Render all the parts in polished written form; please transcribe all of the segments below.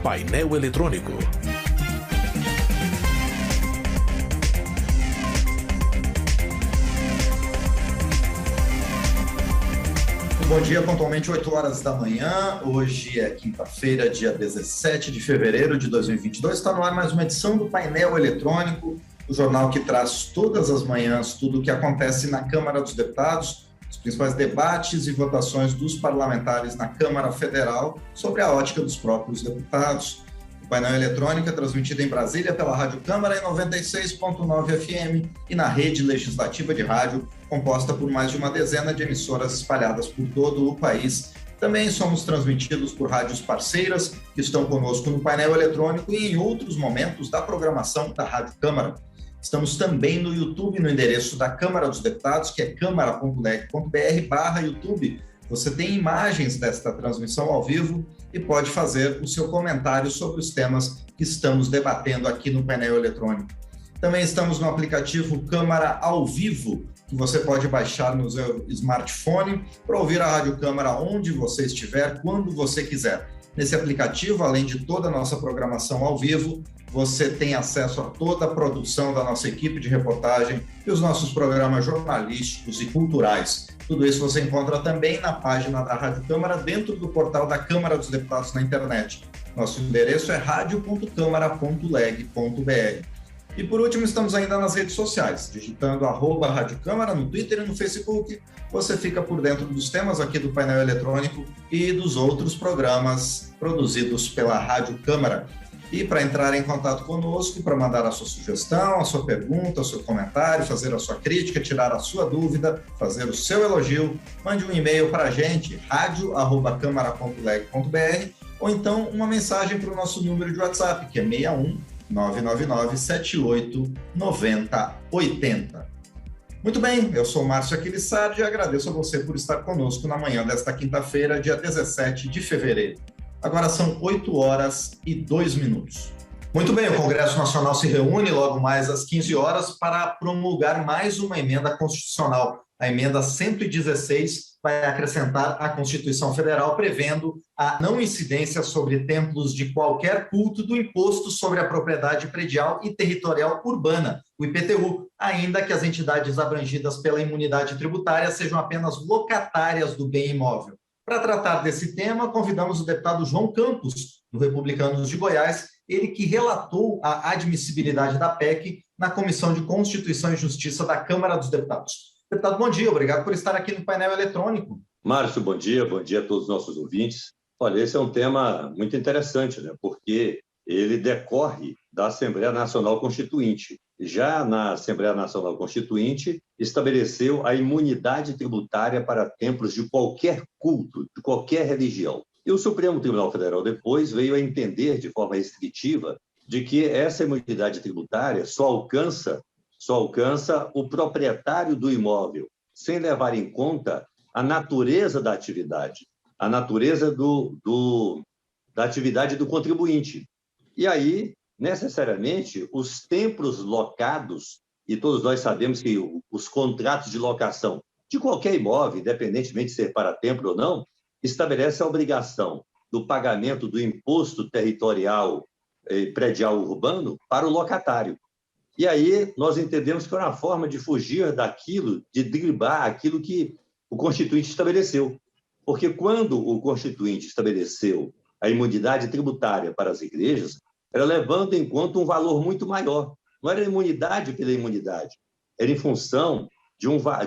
Painel Eletrônico. Bom dia, pontualmente 8 horas da manhã. Hoje é quinta-feira, dia 17 de fevereiro de 2022. Está no ar mais uma edição do Painel Eletrônico, o jornal que traz todas as manhãs tudo o que acontece na Câmara dos Deputados, os principais debates e votações dos parlamentares na Câmara Federal sobre a ótica dos próprios deputados. O Painel Eletrônico é transmitido em Brasília pela Rádio Câmara em 96.9 FM e na rede legislativa de rádio, composta por mais de uma dezena de emissoras espalhadas por todo o país. Também somos transmitidos por rádios parceiras que estão conosco no painel eletrônico e em outros momentos da programação da Rádio Câmara. Estamos também no YouTube, no endereço da Câmara dos Deputados, que é câmara.leg.br/YouTube. Você tem imagens desta transmissão ao vivo e pode fazer o seu comentário sobre os temas que estamos debatendo aqui no painel eletrônico. Também estamos no aplicativo Câmara ao Vivo, que você pode baixar no seu smartphone para ouvir a Rádio Câmara onde você estiver, quando você quiser. Nesse aplicativo, além de toda a nossa programação ao vivo, você tem acesso a toda a produção da nossa equipe de reportagem e os nossos programas jornalísticos e culturais. Tudo isso você encontra também na página da Rádio Câmara, dentro do portal da Câmara dos Deputados na internet. Nosso endereço é radio.câmara.leg.br. E por último, estamos ainda nas redes sociais, digitando @Rádio Câmara no Twitter e no Facebook. Você fica por dentro dos temas aqui do painel eletrônico e dos outros programas produzidos pela Rádio Câmara. E para entrar em contato conosco, para mandar a sua sugestão, a sua pergunta, o seu comentário, fazer a sua crítica, tirar a sua dúvida, fazer o seu elogio, mande um e-mail para a gente, radio@câmara.leg.br, ou então uma mensagem para o nosso número de WhatsApp, que é 61 999 78 90 80. Muito bem, eu sou Márcio Aquilissardi e agradeço a você por estar conosco na manhã desta quinta-feira, dia 17 de fevereiro. Agora são 8 horas e 2 minutos. Muito bem, o Congresso Nacional se reúne logo mais às 15 horas para promulgar mais uma emenda constitucional. A emenda 116 vai acrescentar à Constituição Federal, prevendo a não incidência sobre templos de qualquer culto do Imposto sobre a Propriedade Predial e Territorial Urbana, o IPTU, ainda que as entidades abrangidas pela imunidade tributária sejam apenas locatárias do bem imóvel. Para tratar desse tema, convidamos o deputado João Campos, do Republicanos de Goiás, ele que relatou a admissibilidade da PEC na Comissão de Constituição e Justiça da Câmara dos Deputados. Deputado, bom dia, obrigado por estar aqui no painel eletrônico. Márcio, bom dia a todos os nossos ouvintes. Olha, esse é um tema muito interessante, né? Porque ele decorre da Assembleia Nacional Constituinte. Já na Assembleia Nacional Constituinte, estabeleceu a imunidade tributária para templos de qualquer culto, de qualquer religião. E o Supremo Tribunal Federal depois veio a entender de forma restritiva de que essa imunidade tributária só alcança o proprietário do imóvel, sem levar em conta a natureza da atividade, a natureza da atividade do contribuinte. E aí, necessariamente, os templos locados, e todos nós sabemos que os contratos de locação de qualquer imóvel, independentemente de ser para templo ou não, estabelece a obrigação do pagamento do imposto territorial predial urbano para o locatário. E aí nós entendemos que era uma forma de fugir daquilo, de driblar aquilo que o Constituinte estabeleceu. Porque quando o Constituinte estabeleceu a imunidade tributária para as igrejas, era levando em conta um valor muito maior. Não era imunidade pela imunidade, era em função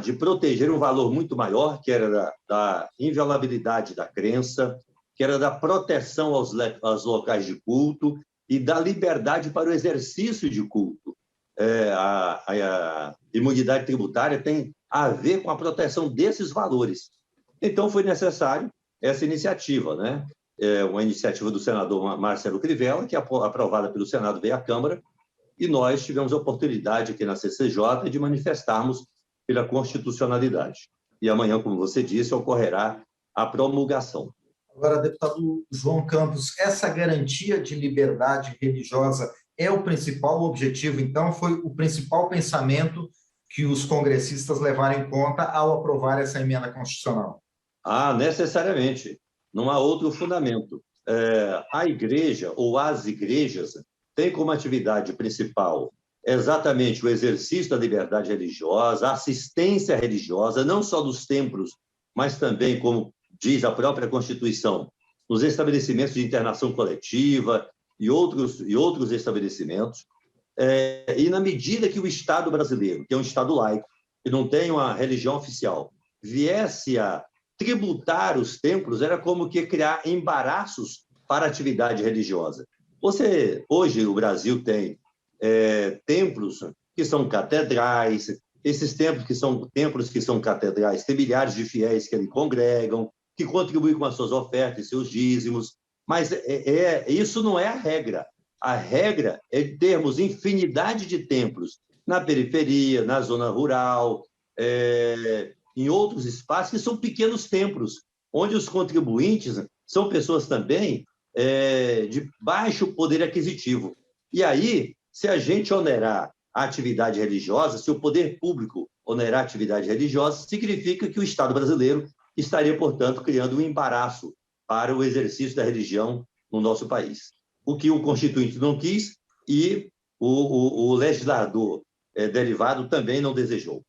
de proteger um valor muito maior, que era da inviolabilidade da crença, que era da proteção aos locais de culto e da liberdade para o exercício de culto. A imunidade tributária tem a ver com a proteção desses valores. Então, foi necessário essa iniciativa, né? Uma iniciativa do senador Marcelo Crivella, que é aprovada pelo Senado, veio à Câmara, e nós tivemos a oportunidade aqui na CCJ de manifestarmos pela constitucionalidade. E amanhã, como você disse, ocorrerá a promulgação. Agora, deputado João Campos, essa garantia de liberdade religiosa é o principal objetivo, então, foi o principal pensamento que os congressistas levaram em conta ao aprovar essa emenda constitucional? Necessariamente. Não há outro fundamento. a igreja ou as igrejas têm como atividade principal exatamente o exercício da liberdade religiosa, a assistência religiosa, não só dos templos, mas também, como diz a própria Constituição, nos estabelecimentos de internação coletiva e outros estabelecimentos. E na medida que o Estado brasileiro, que é um Estado laico, que não tem uma religião oficial, viesse a tributar os templos, era como que criar embaraços para a atividade religiosa. Hoje, o Brasil tem templos que são catedrais, esses templos que são catedrais têm milhares de fiéis que ali congregam, que contribuem com as suas ofertas e seus dízimos, mas isso não é a regra. A regra é termos infinidade de templos na periferia, na zona rural, em outros espaços, que são pequenos templos, onde os contribuintes são pessoas também de baixo poder aquisitivo. E aí, se a gente onerar a atividade religiosa, se o poder público onerar a atividade religiosa, significa que o Estado brasileiro estaria, portanto, criando um embaraço para o exercício da religião no nosso país. O que o Constituinte não quis e o legislador derivado também não desejou.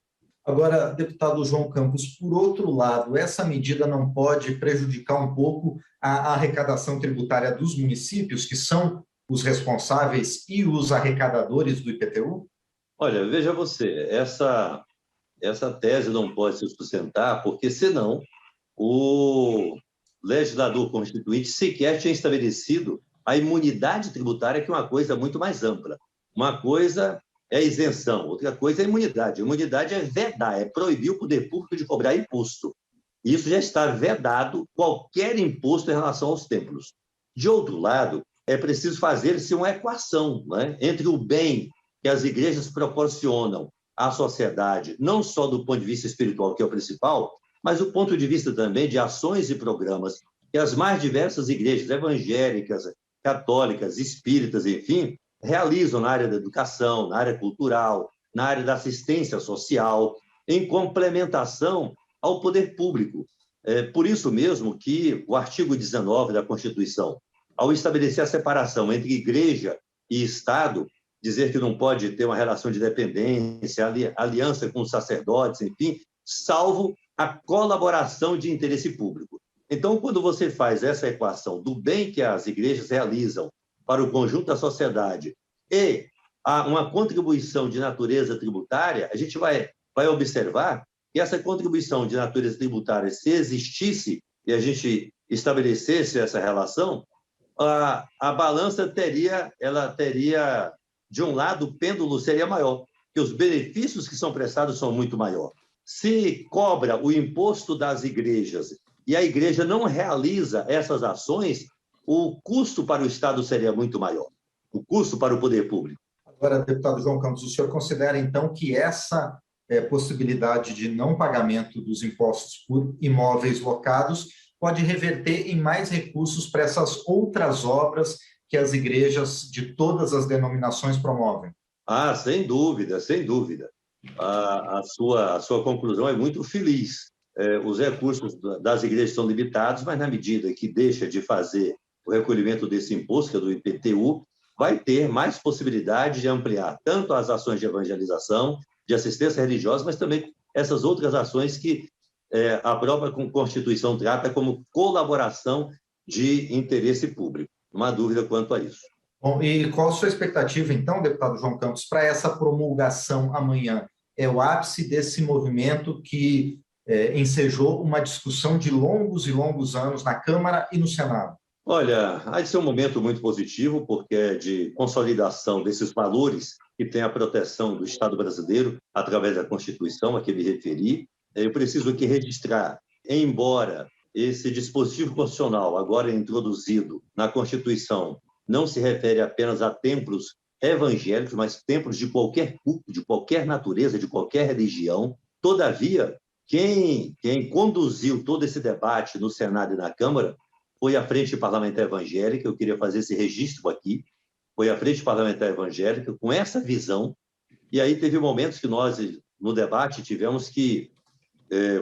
Agora, deputado João Campos, por outro lado, essa medida não pode prejudicar um pouco a arrecadação tributária dos municípios, que são os responsáveis e os arrecadadores do IPTU? Olha, veja você, essa tese não pode se sustentar, porque senão o legislador constituinte sequer tinha estabelecido a imunidade tributária, que é uma coisa muito mais ampla. Uma coisa é isenção, outra coisa é imunidade. Imunidade é vedar, é proibir o poder público de cobrar imposto. Isso já está vedado, qualquer imposto em relação aos templos. De outro lado, é preciso fazer-se uma equação, né, entre o bem que as igrejas proporcionam à sociedade, não só do ponto de vista espiritual, que é o principal, mas do ponto de vista também de ações e programas que as mais diversas igrejas evangélicas, católicas, espíritas, enfim, realizam na área da educação, na área cultural, na área da assistência social, em complementação ao poder público. Por isso mesmo que o artigo 19 da Constituição, ao estabelecer a separação entre igreja e Estado, dizer que não pode ter uma relação de dependência, aliança com os sacerdotes, enfim, salvo a colaboração de interesse público. Então, quando você faz essa equação do bem que as igrejas realizam para o conjunto da sociedade e uma contribuição de natureza tributária, a gente vai observar que essa contribuição de natureza tributária, se existisse e a gente estabelecesse essa relação, a balança teria, de um lado, o pêndulo seria maior, porque os benefícios que são prestados são muito maiores. Se cobra o imposto das igrejas e a igreja não realiza essas ações, o custo para o Estado seria muito maior, o custo para o poder público. Agora, deputado João Campos, o senhor considera, então, que essa possibilidade de não pagamento dos impostos por imóveis locados pode reverter em mais recursos para essas outras obras que as igrejas de todas as denominações promovem? Sem dúvida, sem dúvida. A sua conclusão é muito feliz. Os recursos das igrejas são limitados, mas na medida que deixa de fazer o recolhimento desse imposto, que é do IPTU, vai ter mais possibilidade de ampliar tanto as ações de evangelização, de assistência religiosa, mas também essas outras ações que a própria Constituição trata como colaboração de interesse público. Não há dúvida quanto a isso. Bom, e qual a sua expectativa, então, deputado João Campos, para essa promulgação amanhã? É o ápice desse movimento que ensejou uma discussão de longos e longos anos na Câmara e no Senado. Olha, há de ser um momento muito positivo, porque é de consolidação desses valores que tem a proteção do Estado brasileiro através da Constituição a que me referi. Eu preciso aqui registrar, embora esse dispositivo constitucional agora introduzido na Constituição não se refere apenas a templos evangélicos, mas templos de qualquer culto, de qualquer natureza, de qualquer religião. Todavia, quem conduziu todo esse debate no Senado e na Câmara foi a Frente Parlamentar Evangélica. Eu queria fazer esse registro aqui. Foi a Frente Parlamentar Evangélica com essa visão. E aí teve momentos que nós, no debate, tivemos que,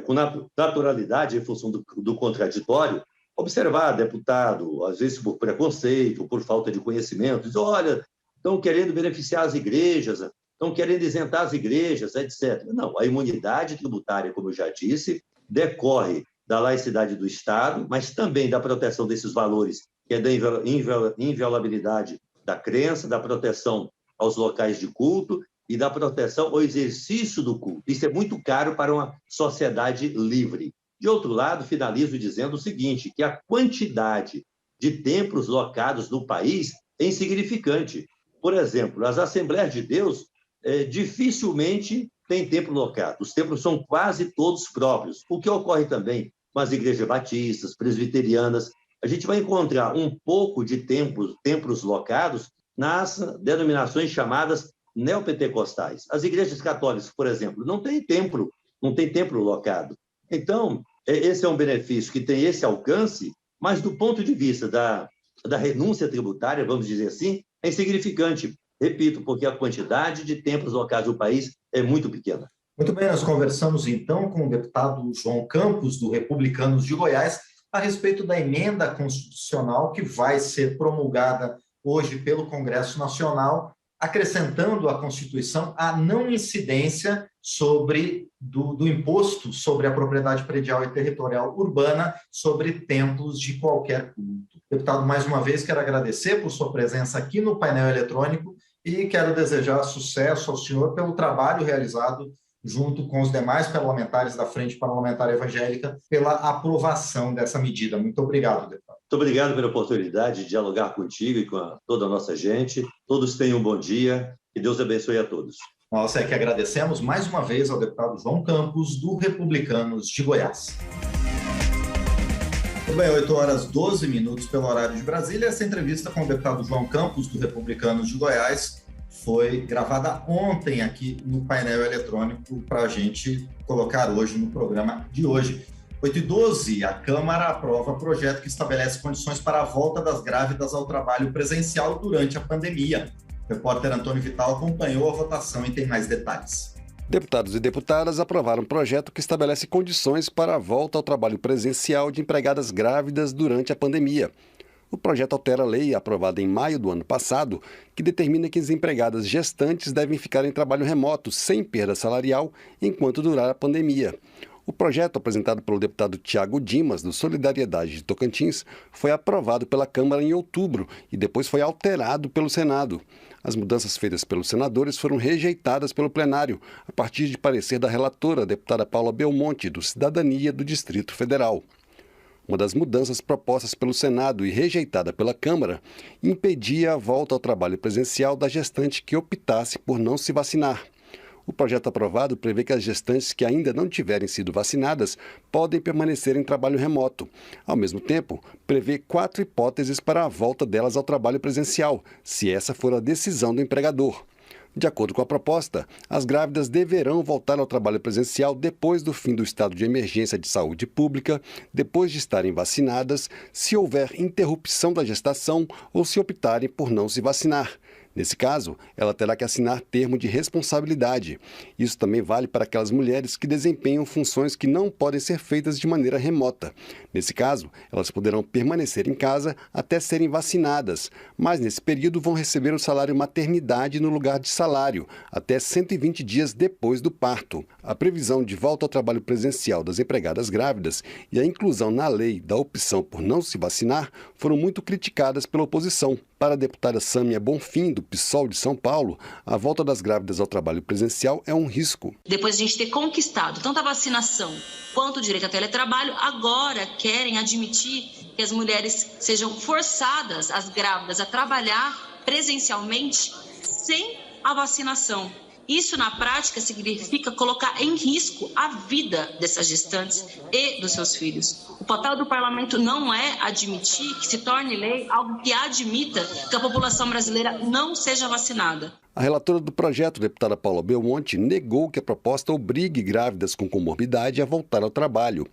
com naturalidade, em função do contraditório, observar deputado, às vezes por preconceito, por falta de conhecimento, diz, olha, estão querendo beneficiar as igrejas, estão querendo isentar as igrejas, etc. Não, a imunidade tributária, como eu já disse, decorre da laicidade do Estado, mas também da proteção desses valores, que é da inviolabilidade da crença, da proteção aos locais de culto e da proteção ao exercício do culto. Isso é muito caro para uma sociedade livre. De outro lado, finalizo dizendo o seguinte, que a quantidade de templos locados no país é insignificante. Por exemplo, as Assembleias de Deus dificilmente têm templo locado. Os templos são quase todos próprios. O que ocorre também com as igrejas batistas, presbiterianas. A gente vai encontrar um pouco de templos locados nas denominações chamadas neopentecostais. As igrejas católicas, por exemplo, não tem templo locado. Então, esse é um benefício que tem esse alcance, mas do ponto de vista da renúncia tributária, vamos dizer assim, é insignificante. Repito, porque a quantidade de templos locais do país é muito pequena. Muito bem, nós conversamos então com o deputado João Campos, do Republicanos de Goiás, a respeito da emenda constitucional que vai ser promulgada hoje pelo Congresso Nacional, acrescentando à Constituição a não incidência do imposto sobre a propriedade predial e territorial urbana sobre templos de qualquer culto. Deputado, mais uma vez quero agradecer por sua presença aqui no painel eletrônico e quero desejar sucesso ao senhor pelo trabalho realizado junto com os demais parlamentares da Frente Parlamentar Evangélica pela aprovação dessa medida. Muito obrigado, deputado. Muito obrigado pela oportunidade de dialogar contigo e com toda a nossa gente. Todos tenham um bom dia e Deus abençoe a todos. Nós é que agradecemos mais uma vez ao deputado João Campos, do Republicanos de Goiás. Muito bem, 8h12 pelo horário de Brasília. Essa entrevista com o deputado João Campos, do Republicanos de Goiás, foi gravada ontem aqui no painel eletrônico para a gente colocar hoje no programa de hoje. 8h12, a Câmara aprova projeto que estabelece condições para a volta das grávidas ao trabalho presencial durante a pandemia. O repórter Antônio Vital acompanhou a votação e tem mais detalhes. Deputados e deputadas aprovaram um projeto que estabelece condições para a volta ao trabalho presencial de empregadas grávidas durante a pandemia. O projeto altera a lei aprovada em maio do ano passado, que determina que as empregadas gestantes devem ficar em trabalho remoto, sem perda salarial, enquanto durar a pandemia. O projeto, apresentado pelo deputado Tiago Dimas, do Solidariedade de Tocantins, foi aprovado pela Câmara em outubro e depois foi alterado pelo Senado. As mudanças feitas pelos senadores foram rejeitadas pelo plenário, a partir de parecer da relatora, a deputada Paula Belmonte, do Cidadania do Distrito Federal. Uma das mudanças propostas pelo Senado e rejeitada pela Câmara impedia a volta ao trabalho presencial da gestante que optasse por não se vacinar. O projeto aprovado prevê que as gestantes que ainda não tiverem sido vacinadas podem permanecer em trabalho remoto. Ao mesmo tempo, prevê 4 hipóteses para a volta delas ao trabalho presencial, se essa for a decisão do empregador. De acordo com a proposta, as grávidas deverão voltar ao trabalho presencial depois do fim do estado de emergência de saúde pública, depois de estarem vacinadas, se houver interrupção da gestação ou se optarem por não se vacinar. Nesse caso, ela terá que assinar termo de responsabilidade. Isso também vale para aquelas mulheres que desempenham funções que não podem ser feitas de maneira remota. Nesse caso, elas poderão permanecer em casa até serem vacinadas, mas nesse período vão receber o salário maternidade no lugar de salário, até 120 dias depois do parto. A previsão de volta ao trabalho presencial das empregadas grávidas e a inclusão na lei da opção por não se vacinar foram muito criticadas pela oposição. Para a deputada Sâmia Bonfim, do PSOL de São Paulo, a volta das grávidas ao trabalho presencial é um risco. Depois de a gente ter conquistado tanto a vacinação quanto o direito ao teletrabalho, agora querem admitir que as mulheres sejam forçadas, as grávidas, a trabalhar presencialmente sem a vacinação. Isso, na prática, significa colocar em risco a vida dessas gestantes e dos seus filhos. O papel do parlamento não é admitir que se torne lei algo que admita que a população brasileira não seja vacinada. A relatora do projeto, deputada Paula Belmonte, negou que a proposta obrigue grávidas com comorbidade a voltar ao trabalho.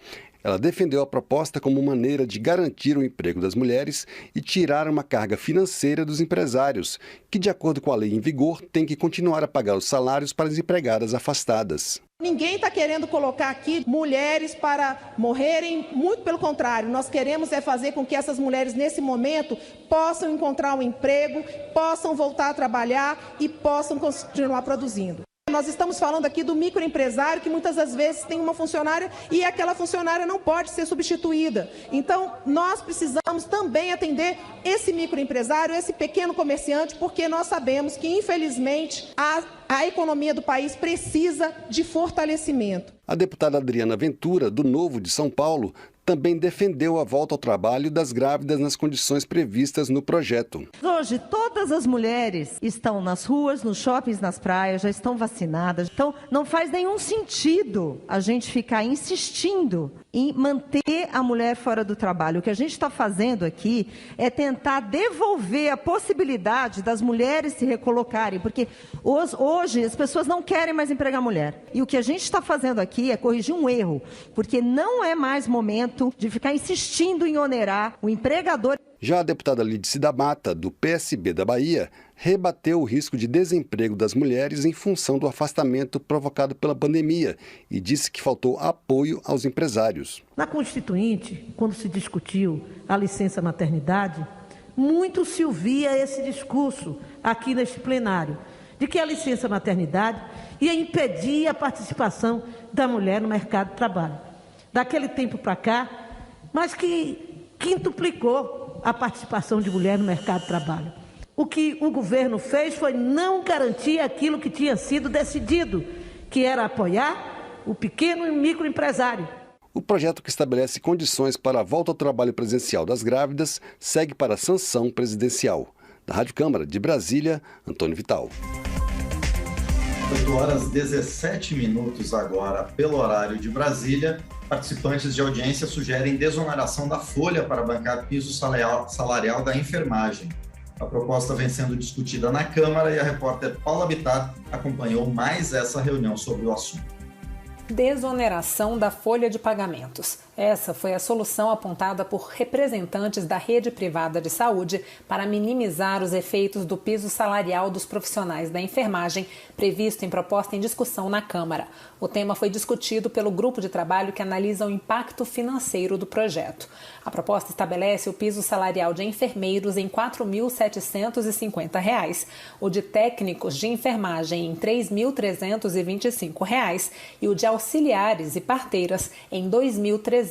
Ela defendeu a proposta como maneira de garantir o emprego das mulheres e tirar uma carga financeira dos empresários, que, de acordo com a lei em vigor, têm que continuar a pagar os salários para as empregadas afastadas. Ninguém está querendo colocar aqui mulheres para morrerem, muito pelo contrário, nós queremos fazer com que essas mulheres, nesse momento, possam encontrar um emprego, possam voltar a trabalhar e possam continuar produzindo. Nós estamos falando aqui do microempresário que muitas das vezes tem uma funcionária e aquela funcionária não pode ser substituída. Então, nós precisamos também atender esse microempresário, esse pequeno comerciante, porque nós sabemos que, infelizmente, a economia do país precisa de fortalecimento. A deputada Adriana Ventura, do Novo de São Paulo, também defendeu a volta ao trabalho das grávidas nas condições previstas no projeto. Hoje, todas as mulheres estão nas ruas, nos shoppings, nas praias, já estão vacinadas. Então, não faz nenhum sentido a gente ficar insistindo em manter a mulher fora do trabalho. O que a gente está fazendo aqui é tentar devolver a possibilidade das mulheres se recolocarem, porque hoje as pessoas não querem mais empregar mulher. E o que a gente está fazendo aqui é corrigir um erro, porque não é mais momento de ficar insistindo em onerar o empregador. Já a deputada Lídice da Mata, do PSB da Bahia, rebateu o risco de desemprego das mulheres em função do afastamento provocado pela pandemia e disse que faltou apoio aos empresários. Na Constituinte, quando se discutiu a licença maternidade, muito se ouvia esse discurso aqui neste plenário, de que a licença maternidade ia impedir a participação da mulher no mercado de trabalho. Daquele tempo para cá, mas que quintuplicou a participação de mulher no mercado de trabalho. O que o governo fez foi não garantir aquilo que tinha sido decidido, que era apoiar o pequeno e microempresário. O projeto que estabelece condições para a volta ao trabalho presencial das grávidas segue para a sanção presidencial. Da Rádio Câmara de Brasília, Antônio Vital. 8h17 agora, pelo horário de Brasília. Participantes de audiência sugerem desoneração da folha para bancar piso salarial da enfermagem. A proposta vem sendo discutida na Câmara e a repórter Paula Bittar acompanhou mais essa reunião sobre o assunto. Desoneração da folha de pagamentos. Essa foi a solução apontada por representantes da rede privada de saúde para minimizar os efeitos do piso salarial dos profissionais da enfermagem, previsto em proposta em discussão na Câmara. O tema foi discutido pelo grupo de trabalho que analisa o impacto financeiro do projeto. A proposta estabelece o piso salarial de enfermeiros em R$ 4.750, o de técnicos de enfermagem em R$ 3.325 e o de auxiliares e parteiras em R$ 2.375.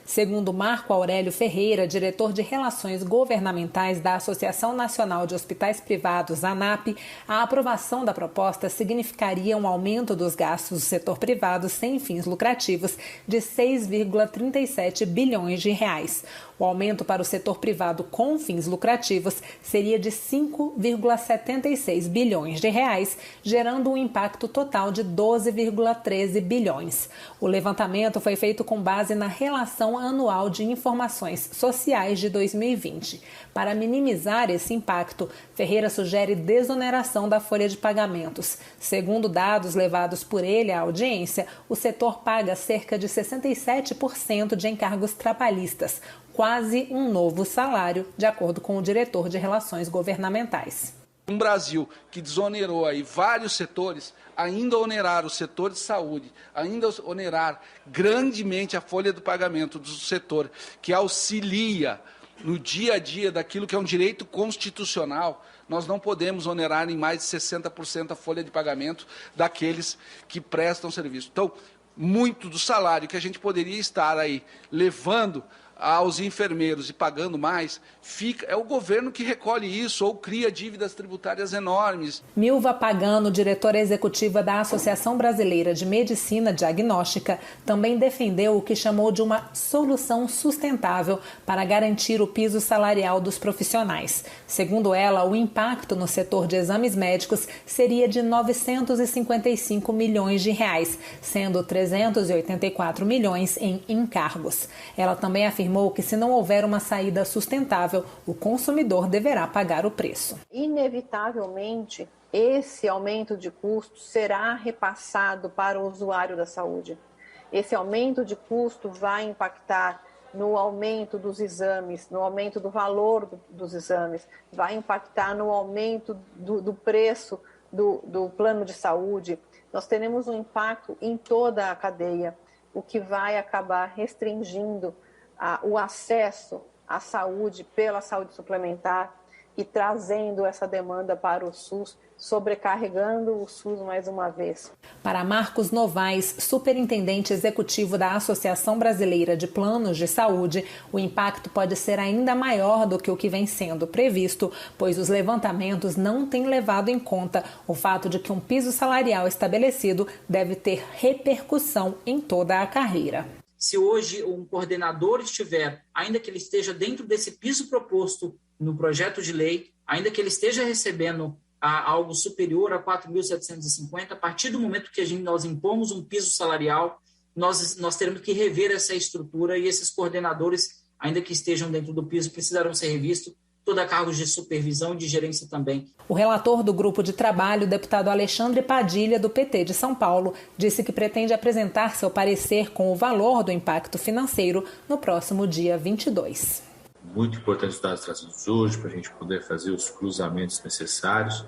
Segundo Marco Aurélio Ferreira, diretor de Relações Governamentais da Associação Nacional de Hospitais Privados, ANAP, a aprovação da proposta significaria um aumento dos gastos do setor privado sem fins lucrativos de 6,37 bilhões de reais. O aumento para o setor privado com fins lucrativos seria de 5,76 bilhões de reais, gerando um impacto total de 12,13 bilhões. O levantamento foi feito com base na Relação Anual de Informações Sociais de 2020. Para minimizar esse impacto, Ferreira sugere desoneração da folha de pagamentos. Segundo dados levados por ele à audiência, o setor paga cerca de 67% de encargos trabalhistas, quase um novo salário, de acordo com o diretor de Relações Governamentais. Um Brasil que desonerou aí vários setores, ainda onerar o setor de saúde, ainda onerar grandemente a folha do pagamento do setor que auxilia no dia a dia daquilo que é um direito constitucional, nós não podemos onerar em mais de 60% a folha de pagamento daqueles que prestam serviço. Então, muito do salário que a gente poderia estar aí levando aos enfermeiros e pagando mais, é o governo que recolhe isso ou cria dívidas tributárias enormes. Milva Pagano, diretora executiva da Associação Brasileira de Medicina Diagnóstica, também defendeu o que chamou de uma solução sustentável para garantir o piso salarial dos profissionais. Segundo ela, o impacto no setor de exames médicos seria de 955 milhões de reais, sendo 384 milhões em encargos. Ela também afirmou que se não houver uma saída sustentável, o consumidor deverá pagar o preço. Inevitavelmente, esse aumento de custo será repassado para o usuário da saúde. Esse aumento de custo vai impactar no aumento dos exames, no aumento do valor dos exames, vai impactar no aumento do preço do plano de saúde, nós teremos um impacto em toda a cadeia, o que vai acabar restringindo o acesso à saúde pela saúde suplementar e trazendo essa demanda para o SUS, sobrecarregando o SUS mais uma vez. Para Marcos Novaes, superintendente executivo da Associação Brasileira de Planos de Saúde, o impacto pode ser ainda maior do que o que vem sendo previsto, pois os levantamentos não têm levado em conta o fato de que um piso salarial estabelecido deve ter repercussão em toda a carreira. Se hoje um coordenador estiver, ainda que ele esteja dentro desse piso proposto no projeto de lei, ainda que ele esteja recebendo algo superior a 4.750, a partir do momento que nós impomos um piso salarial, nós teremos que rever essa estrutura e esses coordenadores, ainda que estejam dentro do piso, precisarão ser revistos, toda cargos de supervisão e de gerência também. O relator do grupo de trabalho, o deputado Alexandre Padilha, do PT de São Paulo, disse que pretende apresentar seu parecer com o valor do impacto financeiro no próximo dia 22. Muito importante os dados trazidos hoje para a gente poder fazer os cruzamentos necessários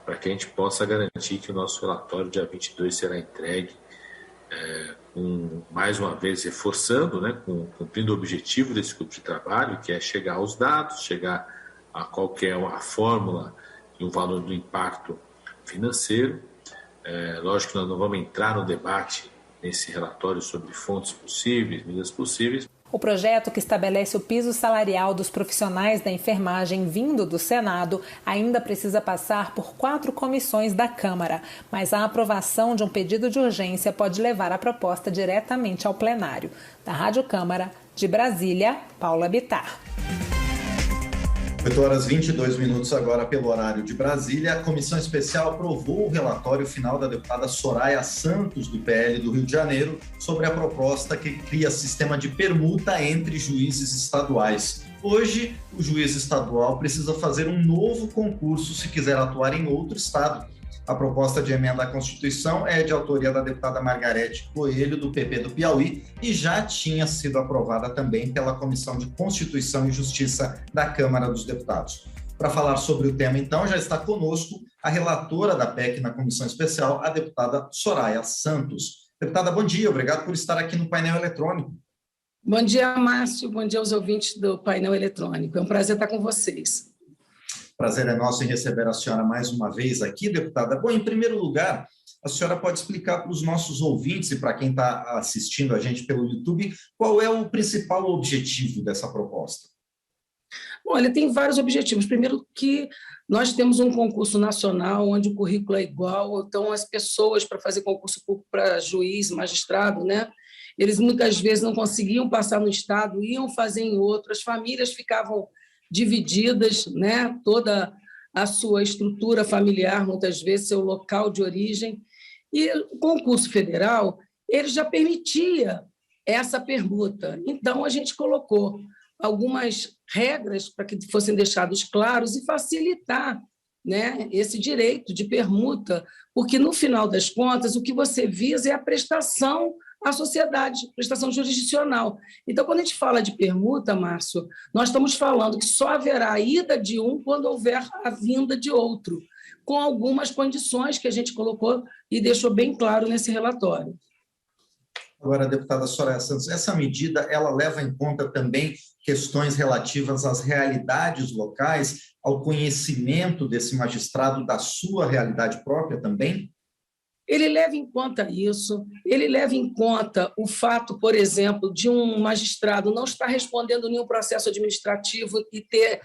para que a gente possa garantir que o nosso relatório dia 22 será entregue, mais uma vez reforçando, cumprindo o objetivo desse grupo de trabalho, que é chegar aos dados, chegar a qualquer a fórmula e o valor do impacto financeiro. Lógico que nós não vamos entrar no debate nesse relatório sobre fontes possíveis, medidas possíveis. O projeto que estabelece o piso salarial dos profissionais da enfermagem vindo do Senado ainda precisa passar por 4 comissões da Câmara, mas a aprovação de um pedido de urgência pode levar a proposta diretamente ao plenário. Da Rádio Câmara, de Brasília, Paula Bittar. 8h22 agora pelo horário de Brasília. A Comissão Especial aprovou o relatório final da deputada Soraya Santos, do PL do Rio de Janeiro, sobre a proposta que cria sistema de permuta entre juízes estaduais. Hoje, o juiz estadual precisa fazer um novo concurso se quiser atuar em outro estado. A proposta de emenda à Constituição é de autoria da deputada Margarete Coelho, do PP do Piauí, e já tinha sido aprovada também pela Comissão de Constituição e Justiça da Câmara dos Deputados. Para falar sobre o tema, então, já está conosco a relatora da PEC na Comissão Especial, a deputada Soraya Santos. Deputada, bom dia, obrigado por estar aqui no painel eletrônico. Bom dia, Márcio, bom dia aos ouvintes do painel eletrônico. É um prazer estar com vocês. Prazer é nosso em receber a senhora mais uma vez aqui, deputada. Bom, em primeiro lugar, a senhora pode explicar para os nossos ouvintes e para quem está assistindo a gente pelo YouTube, qual é o principal objetivo dessa proposta? Bom, ele tem vários objetivos. Primeiro que nós temos um concurso nacional onde o currículo é igual, então as pessoas para fazer concurso público para juiz, magistrado, eles muitas vezes não conseguiam passar no estado, iam fazer em outro, as famílias ficavam divididas, toda a sua estrutura familiar, muitas vezes, seu local de origem. E o concurso federal, ele já permitia essa permuta. Então, a gente colocou algumas regras para que fossem deixados claros e facilitar esse direito de permuta, porque, no final das contas, o que você visa é a prestação à sociedade, prestação jurisdicional. Então, quando a gente fala de permuta, Márcio, nós estamos falando que só haverá a ida de um quando houver a vinda de outro, com algumas condições que a gente colocou e deixou bem claro nesse relatório. Agora, deputada Soraya Santos, essa medida ela leva em conta também questões relativas às realidades locais, ao conhecimento desse magistrado da sua realidade própria também? Ele leva em conta isso, ele leva em conta o fato, por exemplo, de um magistrado não estar respondendo nenhum processo administrativo e ter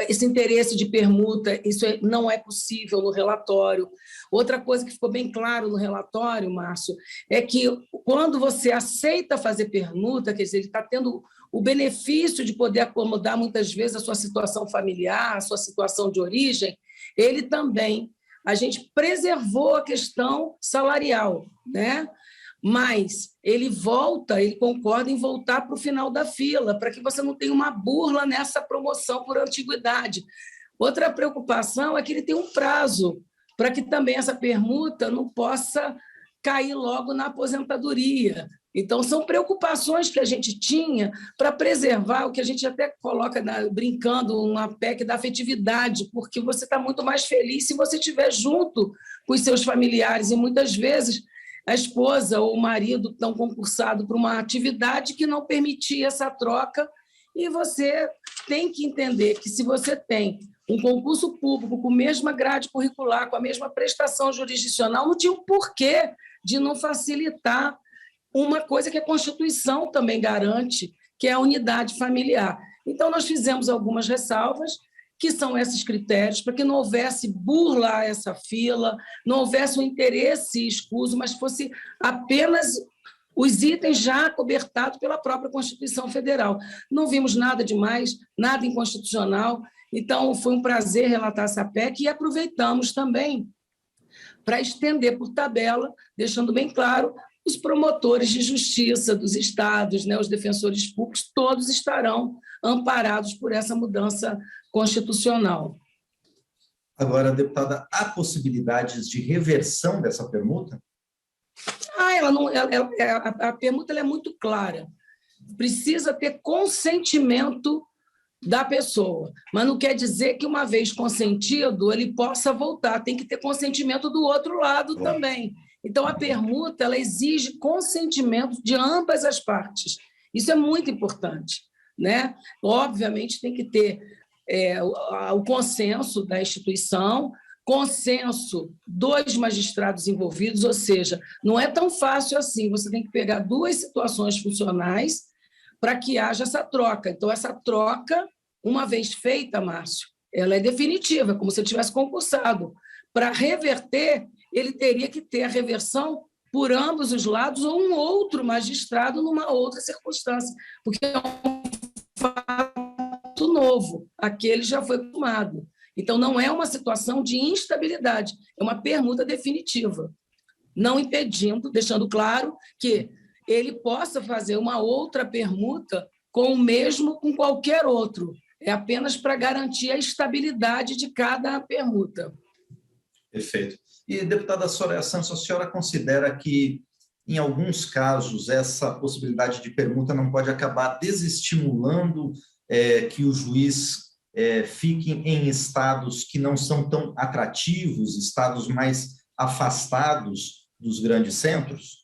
esse interesse de permuta, isso não é possível no relatório. Outra coisa que ficou bem claro no relatório, Márcio, é que quando você aceita fazer permuta, quer dizer, ele está tendo o benefício de poder acomodar muitas vezes a sua situação familiar, a sua situação de origem, ele também... A gente preservou a questão salarial, mas ele concorda em voltar para o final da fila, para que você não tenha uma burla nessa promoção por antiguidade. Outra preocupação é que ele tem um prazo, para que também essa permuta não possa cair logo na aposentadoria. Então, são preocupações que a gente tinha para preservar o que a gente até coloca, brincando, uma PEC da afetividade, porque você está muito mais feliz se você estiver junto com os seus familiares, e muitas vezes a esposa ou o marido estão concursados para uma atividade que não permitia essa troca, e você tem que entender que se você tem um concurso público com a mesma grade curricular, com a mesma prestação jurisdicional, não tinha um porquê de não facilitar uma coisa que a Constituição também garante, que é a unidade familiar. Então, nós fizemos algumas ressalvas, que são esses critérios, para que não houvesse burla a essa fila, não houvesse um interesse escuso, mas fosse apenas os itens já cobertados pela própria Constituição Federal. Não vimos nada demais, nada inconstitucional. Então, foi um prazer relatar essa PEC e aproveitamos também para estender por tabela, deixando bem claro, os promotores de justiça dos estados, os defensores públicos, todos estarão amparados por essa mudança constitucional. Agora, deputada, há possibilidades de reversão dessa permuta? A permuta ela é muito clara. Precisa ter consentimento da pessoa, mas não quer dizer que, uma vez consentido, ele possa voltar. Tem que ter consentimento do outro lado também. Então, a permuta ela exige consentimento de ambas as partes. Isso é muito importante, né? Obviamente, tem que ter o consenso da instituição, consenso dos magistrados envolvidos, ou seja, não é tão fácil assim. Você tem que pegar duas situações funcionais para que haja essa troca. Então, essa troca, uma vez feita, Márcio, ela é definitiva, como se ele tivesse concursado. Para reverter, ele teria que ter a reversão por ambos os lados ou um outro magistrado numa outra circunstância, porque é um fato novo, aquele já foi tomado. Então, não é uma situação de instabilidade, é uma permuta definitiva, não impedindo, deixando claro que ele possa fazer uma outra permuta com o mesmo, com qualquer outro. É apenas para garantir a estabilidade de cada permuta. Perfeito. E, deputada Soraya Santos, a senhora considera que, em alguns casos, essa possibilidade de permuta não pode acabar desestimulando que o juiz fique em estados que não são tão atrativos, estados mais afastados dos grandes centros?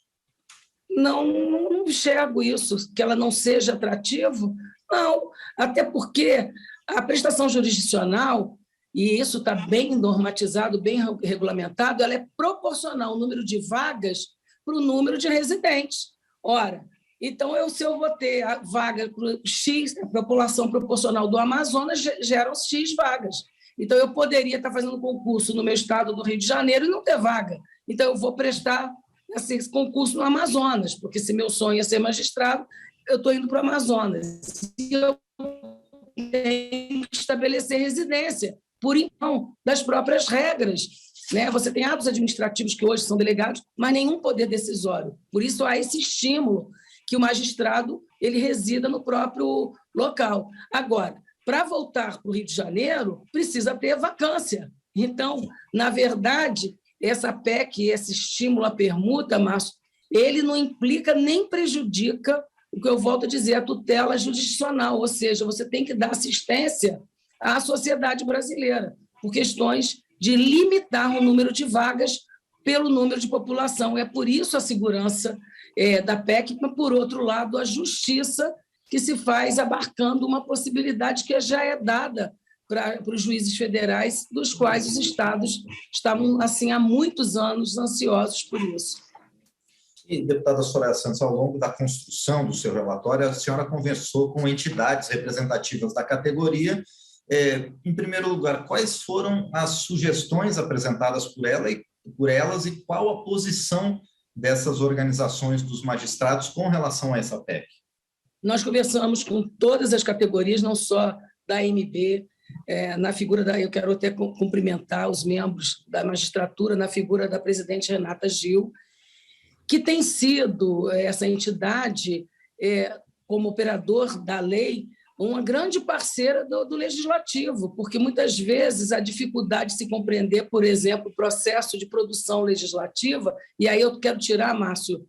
Não enxergo isso, que ela não seja atrativa. Não, até porque a prestação jurisdicional, e isso está bem normatizado, bem regulamentado, ela é proporcional ao número de vagas para o número de residentes. Ora, então, se eu vou ter a vaga para X, a população proporcional do Amazonas geram X vagas. Então, eu poderia estar fazendo concurso no meu estado do Rio de Janeiro e não ter vaga. Então, eu vou prestar esse concurso no Amazonas, porque se meu sonho é ser magistrado, eu estou indo para o Amazonas. E eu tenho que estabelecer residência, por então, das próprias regras. Né? Você tem atos administrativos que hoje são delegados, mas nenhum poder decisório. Por isso, há esse estímulo que o magistrado ele resida no próprio local. Agora, para voltar para o Rio de Janeiro, precisa ter vacância. Então, na verdade, essa PEC, esse estímulo à permuta, Márcio, ele não implica nem prejudica o que eu volto a dizer, a tutela jurisdicional, ou seja, você tem que dar assistência à sociedade brasileira, por questões de limitar o número de vagas pelo número de população. É por isso a segurança da PEC, mas, por outro lado, a justiça que se faz abarcando uma possibilidade que já é dada para os juízes federais, dos quais os estados estavam, assim, há muitos anos ansiosos por isso. E, deputada Soraya Santos, ao longo da construção do seu relatório, a senhora conversou com entidades representativas da categoria. Em primeiro lugar, quais foram as sugestões apresentadas por elas e qual a posição dessas organizações dos magistrados com relação a essa PEC? Nós conversamos com todas as categorias, não só da AMB, na figura eu quero até cumprimentar os membros da magistratura, na figura da presidente Renata Gil, que tem sido essa entidade, como operador da lei, uma grande parceira do Legislativo, porque muitas vezes a dificuldade de se compreender, por exemplo, o processo de produção legislativa, e aí eu quero tirar, Márcio,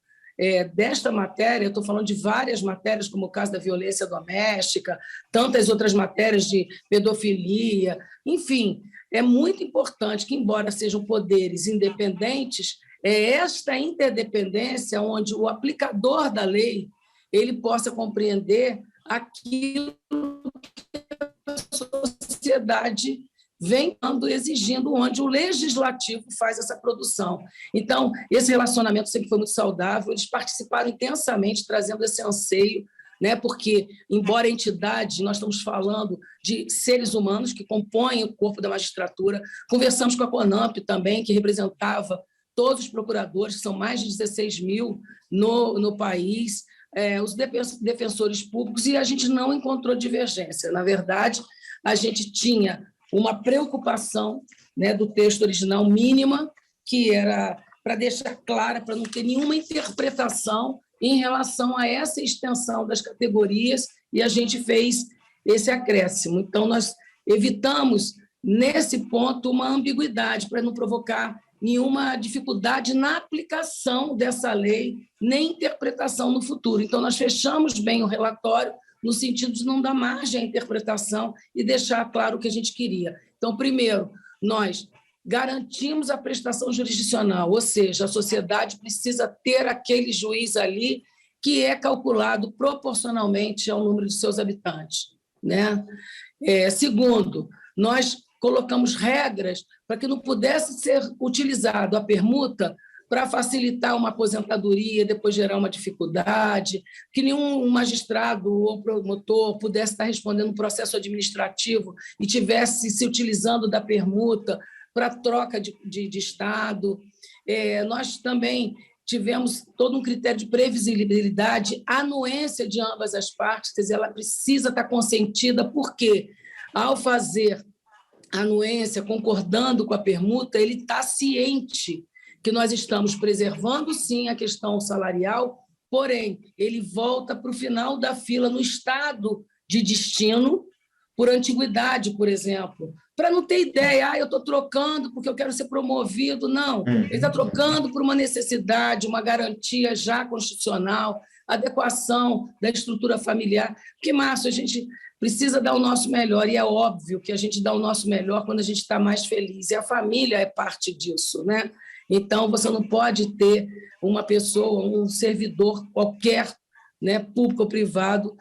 desta matéria, eu estou falando de várias matérias, como o caso da violência doméstica, tantas outras matérias de pedofilia, enfim, é muito importante que, embora sejam poderes independentes, é esta interdependência onde o aplicador da lei ele possa compreender aquilo que a sociedade vem exigindo, onde o legislativo faz essa produção. Então, esse relacionamento sempre foi muito saudável, eles participaram intensamente, trazendo esse anseio, né? Porque, embora entidade, nós estamos falando de seres humanos que compõem o corpo da magistratura, conversamos com a CONAMP também, que representava todos os procuradores, que são mais de 16 mil no país, os defensores públicos, e a gente não encontrou divergência. Na verdade, a gente tinha uma preocupação, né, do texto original mínima, que era para deixar clara, para não ter nenhuma interpretação em relação a essa extensão das categorias, e a gente fez esse acréscimo. Então, nós evitamos, nesse ponto, uma ambiguidade, para não provocar nenhuma dificuldade na aplicação dessa lei, nem interpretação no futuro. Então, nós fechamos bem o relatório, no sentido de não dar margem à interpretação e deixar claro o que a gente queria. Então, primeiro, nós garantimos a prestação jurisdicional, ou seja, a sociedade precisa ter aquele juiz ali que é calculado proporcionalmente ao número de seus habitantes, né? Segundo, nós colocamos regras para que não pudesse ser utilizado a permuta para facilitar uma aposentadoria, depois gerar uma dificuldade, que nenhum magistrado ou promotor pudesse estar respondendo um processo administrativo e tivesse se utilizando da permuta para troca de Estado. Nós também tivemos todo um critério de previsibilidade, a anuência de ambas as partes, quer dizer, ela precisa estar consentida, porque, ao fazer a anuência, concordando com a permuta, ele está ciente que nós estamos preservando, sim, a questão salarial, porém, ele volta para o final da fila no estado de destino, por antiguidade, por exemplo, para não ter ideia, eu estou trocando porque eu quero ser promovido. Não, ele está trocando por uma necessidade, uma garantia já constitucional, adequação da estrutura familiar. Porque, Márcio, a gente precisa dar o nosso melhor, e é óbvio que a gente dá o nosso melhor quando a gente está mais feliz, e a família é parte disso, né? Então, você não pode ter uma pessoa, um servidor qualquer, né, público ou privado,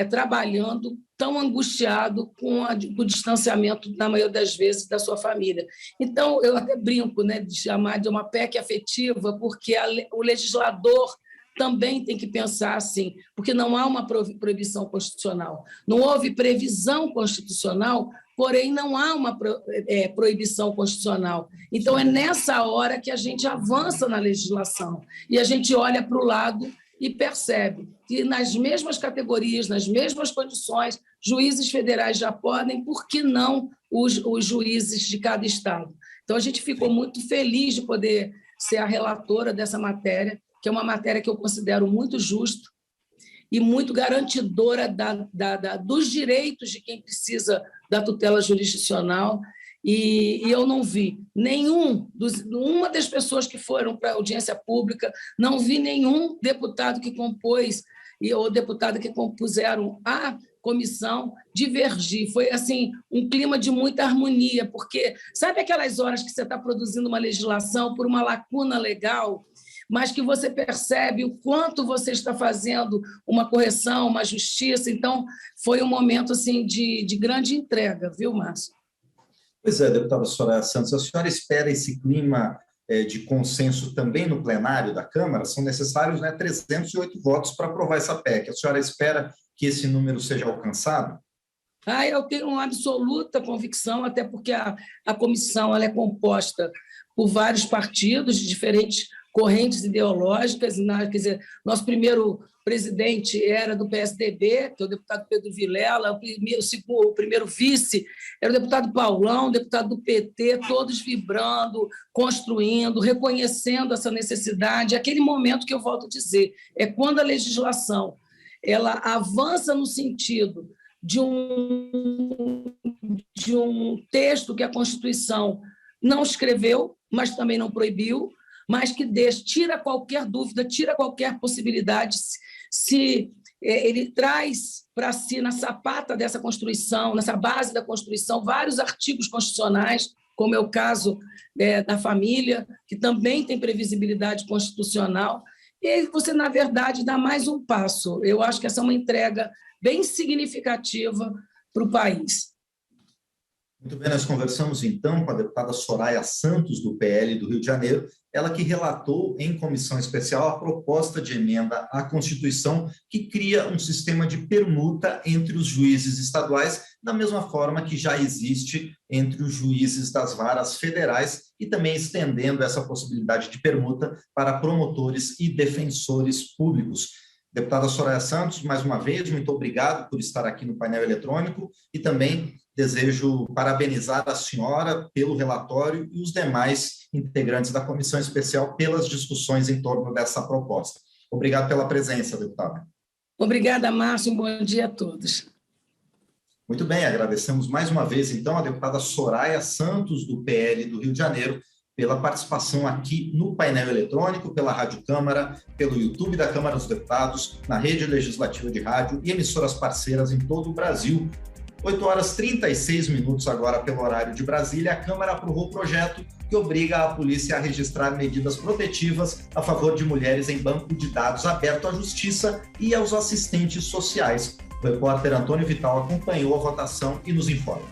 trabalhando tão angustiado com o distanciamento, na maioria das vezes, da sua família. Então, eu até brinco, né, de chamar de uma PEC afetiva, porque o legislador também tem que pensar assim, porque não há uma proibição constitucional. Não houve previsão constitucional, porém não há uma proibição constitucional. Então, é nessa hora que a gente avança na legislação e a gente olha para o lado e percebe que nas mesmas categorias, nas mesmas condições, juízes federais já podem, por que não os juízes de cada estado? Então, a gente ficou muito feliz de poder ser a relatora dessa matéria, que é uma matéria que eu considero muito justa e muito garantidora dos direitos de quem precisa da tutela jurisdicional. E eu não vi uma das pessoas que foram para a audiência pública, não vi nenhum deputado que compôs ou deputada que compuseram a comissão divergir. Foi assim um clima de muita harmonia, porque sabe aquelas horas que você está produzindo uma legislação por uma lacuna legal, mas que você percebe o quanto você está fazendo uma correção, uma justiça. Então, foi um momento assim, de grande entrega, viu, Márcio? Pois é, deputada Soraya Santos, a senhora espera esse clima de consenso também no plenário da Câmara? São necessários, né, 308 votos para aprovar essa PEC. A senhora espera que esse número seja alcançado? Eu tenho uma absoluta convicção, até porque a comissão ela é composta por vários partidos de diferentes correntes ideológicas. Quer dizer, nosso primeiro presidente era do PSDB, que é o deputado Pedro Vilela, o primeiro vice era o deputado Paulão, deputado do PT, todos vibrando, construindo, reconhecendo essa necessidade. Aquele momento que eu volto a dizer, é quando a legislação ela avança no sentido de um texto que a Constituição não escreveu, mas também não proibiu, mas que tira qualquer dúvida, tira qualquer possibilidade, se ele traz para si, na sapata dessa Constituição, nessa base da Constituição, vários artigos constitucionais, como é o caso da família, que também tem previsibilidade constitucional, e aí você, na verdade, dá mais um passo. Eu acho que essa é uma entrega bem significativa para o país. Muito bem, nós conversamos então com a deputada Soraya Santos, do PL do Rio de Janeiro, ela que relatou em comissão especial a proposta de emenda à Constituição que cria um sistema de permuta entre os juízes estaduais, da mesma forma que já existe entre os juízes das varas federais, e também estendendo essa possibilidade de permuta para promotores e defensores públicos. Deputada Soraya Santos, mais uma vez, muito obrigado por estar aqui no painel eletrônico e também desejo parabenizar a senhora pelo relatório e os demais integrantes da comissão especial pelas discussões em torno dessa proposta. Obrigado pela presença, deputada. Obrigada, Márcio. Um bom dia a todos. Muito bem, agradecemos mais uma vez, então, a deputada Soraya Santos, do PL do Rio de Janeiro, pela participação aqui no painel eletrônico, pela Rádio Câmara, pelo YouTube da Câmara dos Deputados, na rede legislativa de rádio e emissoras parceiras em todo o Brasil. 8h36 agora pelo horário de Brasília, a Câmara aprovou o projeto que obriga a polícia a registrar medidas protetivas a favor de mulheres em banco de dados aberto à Justiça e aos assistentes sociais. O repórter Antônio Vital acompanhou a votação e nos informa.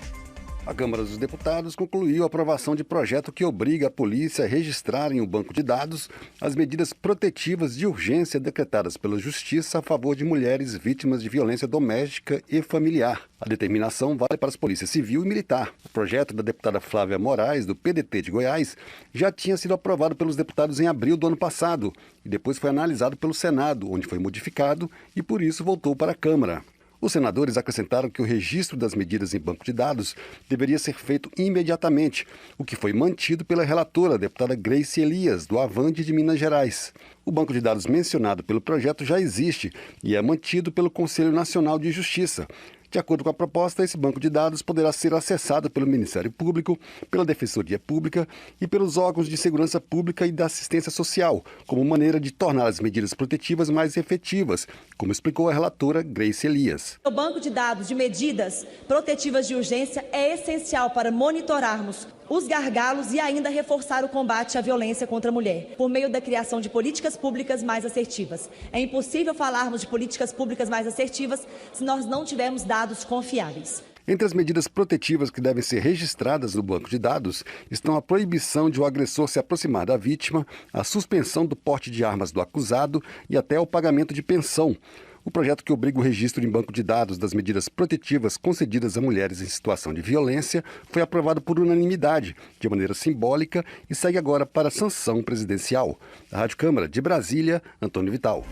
A Câmara dos Deputados concluiu a aprovação de projeto que obriga a polícia a registrar em um banco de dados as medidas protetivas de urgência decretadas pela Justiça a favor de mulheres vítimas de violência doméstica e familiar. A determinação vale para as polícias civil e militar. O projeto da deputada Flávia Moraes, do PDT de Goiás, já tinha sido aprovado pelos deputados em abril do ano passado e depois foi analisado pelo Senado, onde foi modificado e por isso voltou para a Câmara. Os senadores acrescentaram que o registro das medidas em banco de dados deveria ser feito imediatamente, o que foi mantido pela relatora, a deputada Grace Elias, do Avante de Minas Gerais. O banco de dados mencionado pelo projeto já existe e é mantido pelo Conselho Nacional de Justiça. De acordo com a proposta, esse banco de dados poderá ser acessado pelo Ministério Público, pela Defensoria Pública e pelos órgãos de segurança pública e da assistência social, como maneira de tornar as medidas protetivas mais efetivas, como explicou a relatora Grace Elias. O banco de dados de medidas protetivas de urgência é essencial para monitorarmos os gargalos e ainda reforçar o combate à violência contra a mulher, por meio da criação de políticas públicas mais assertivas. É impossível falarmos de políticas públicas mais assertivas se nós não tivermos dados confiáveis. Entre as medidas protetivas que devem ser registradas no banco de dados estão a proibição de o agressor se aproximar da vítima, a suspensão do porte de armas do acusado e até o pagamento de pensão. O projeto que obriga o registro em banco de dados das medidas protetivas concedidas a mulheres em situação de violência foi aprovado por unanimidade, de maneira simbólica, e segue agora para a sanção presidencial. Da Rádio Câmara de Brasília, Antônio Vital.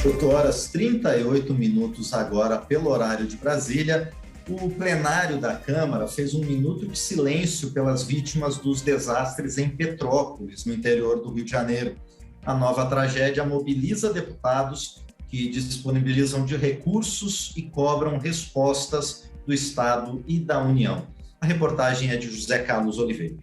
8h38 agora pelo horário de Brasília. O plenário da Câmara fez 1 minuto de silêncio pelas vítimas dos desastres em Petrópolis, no interior do Rio de Janeiro. A nova tragédia mobiliza deputados que disponibilizam de recursos e cobram respostas do Estado e da União. A reportagem é de José Carlos Oliveira.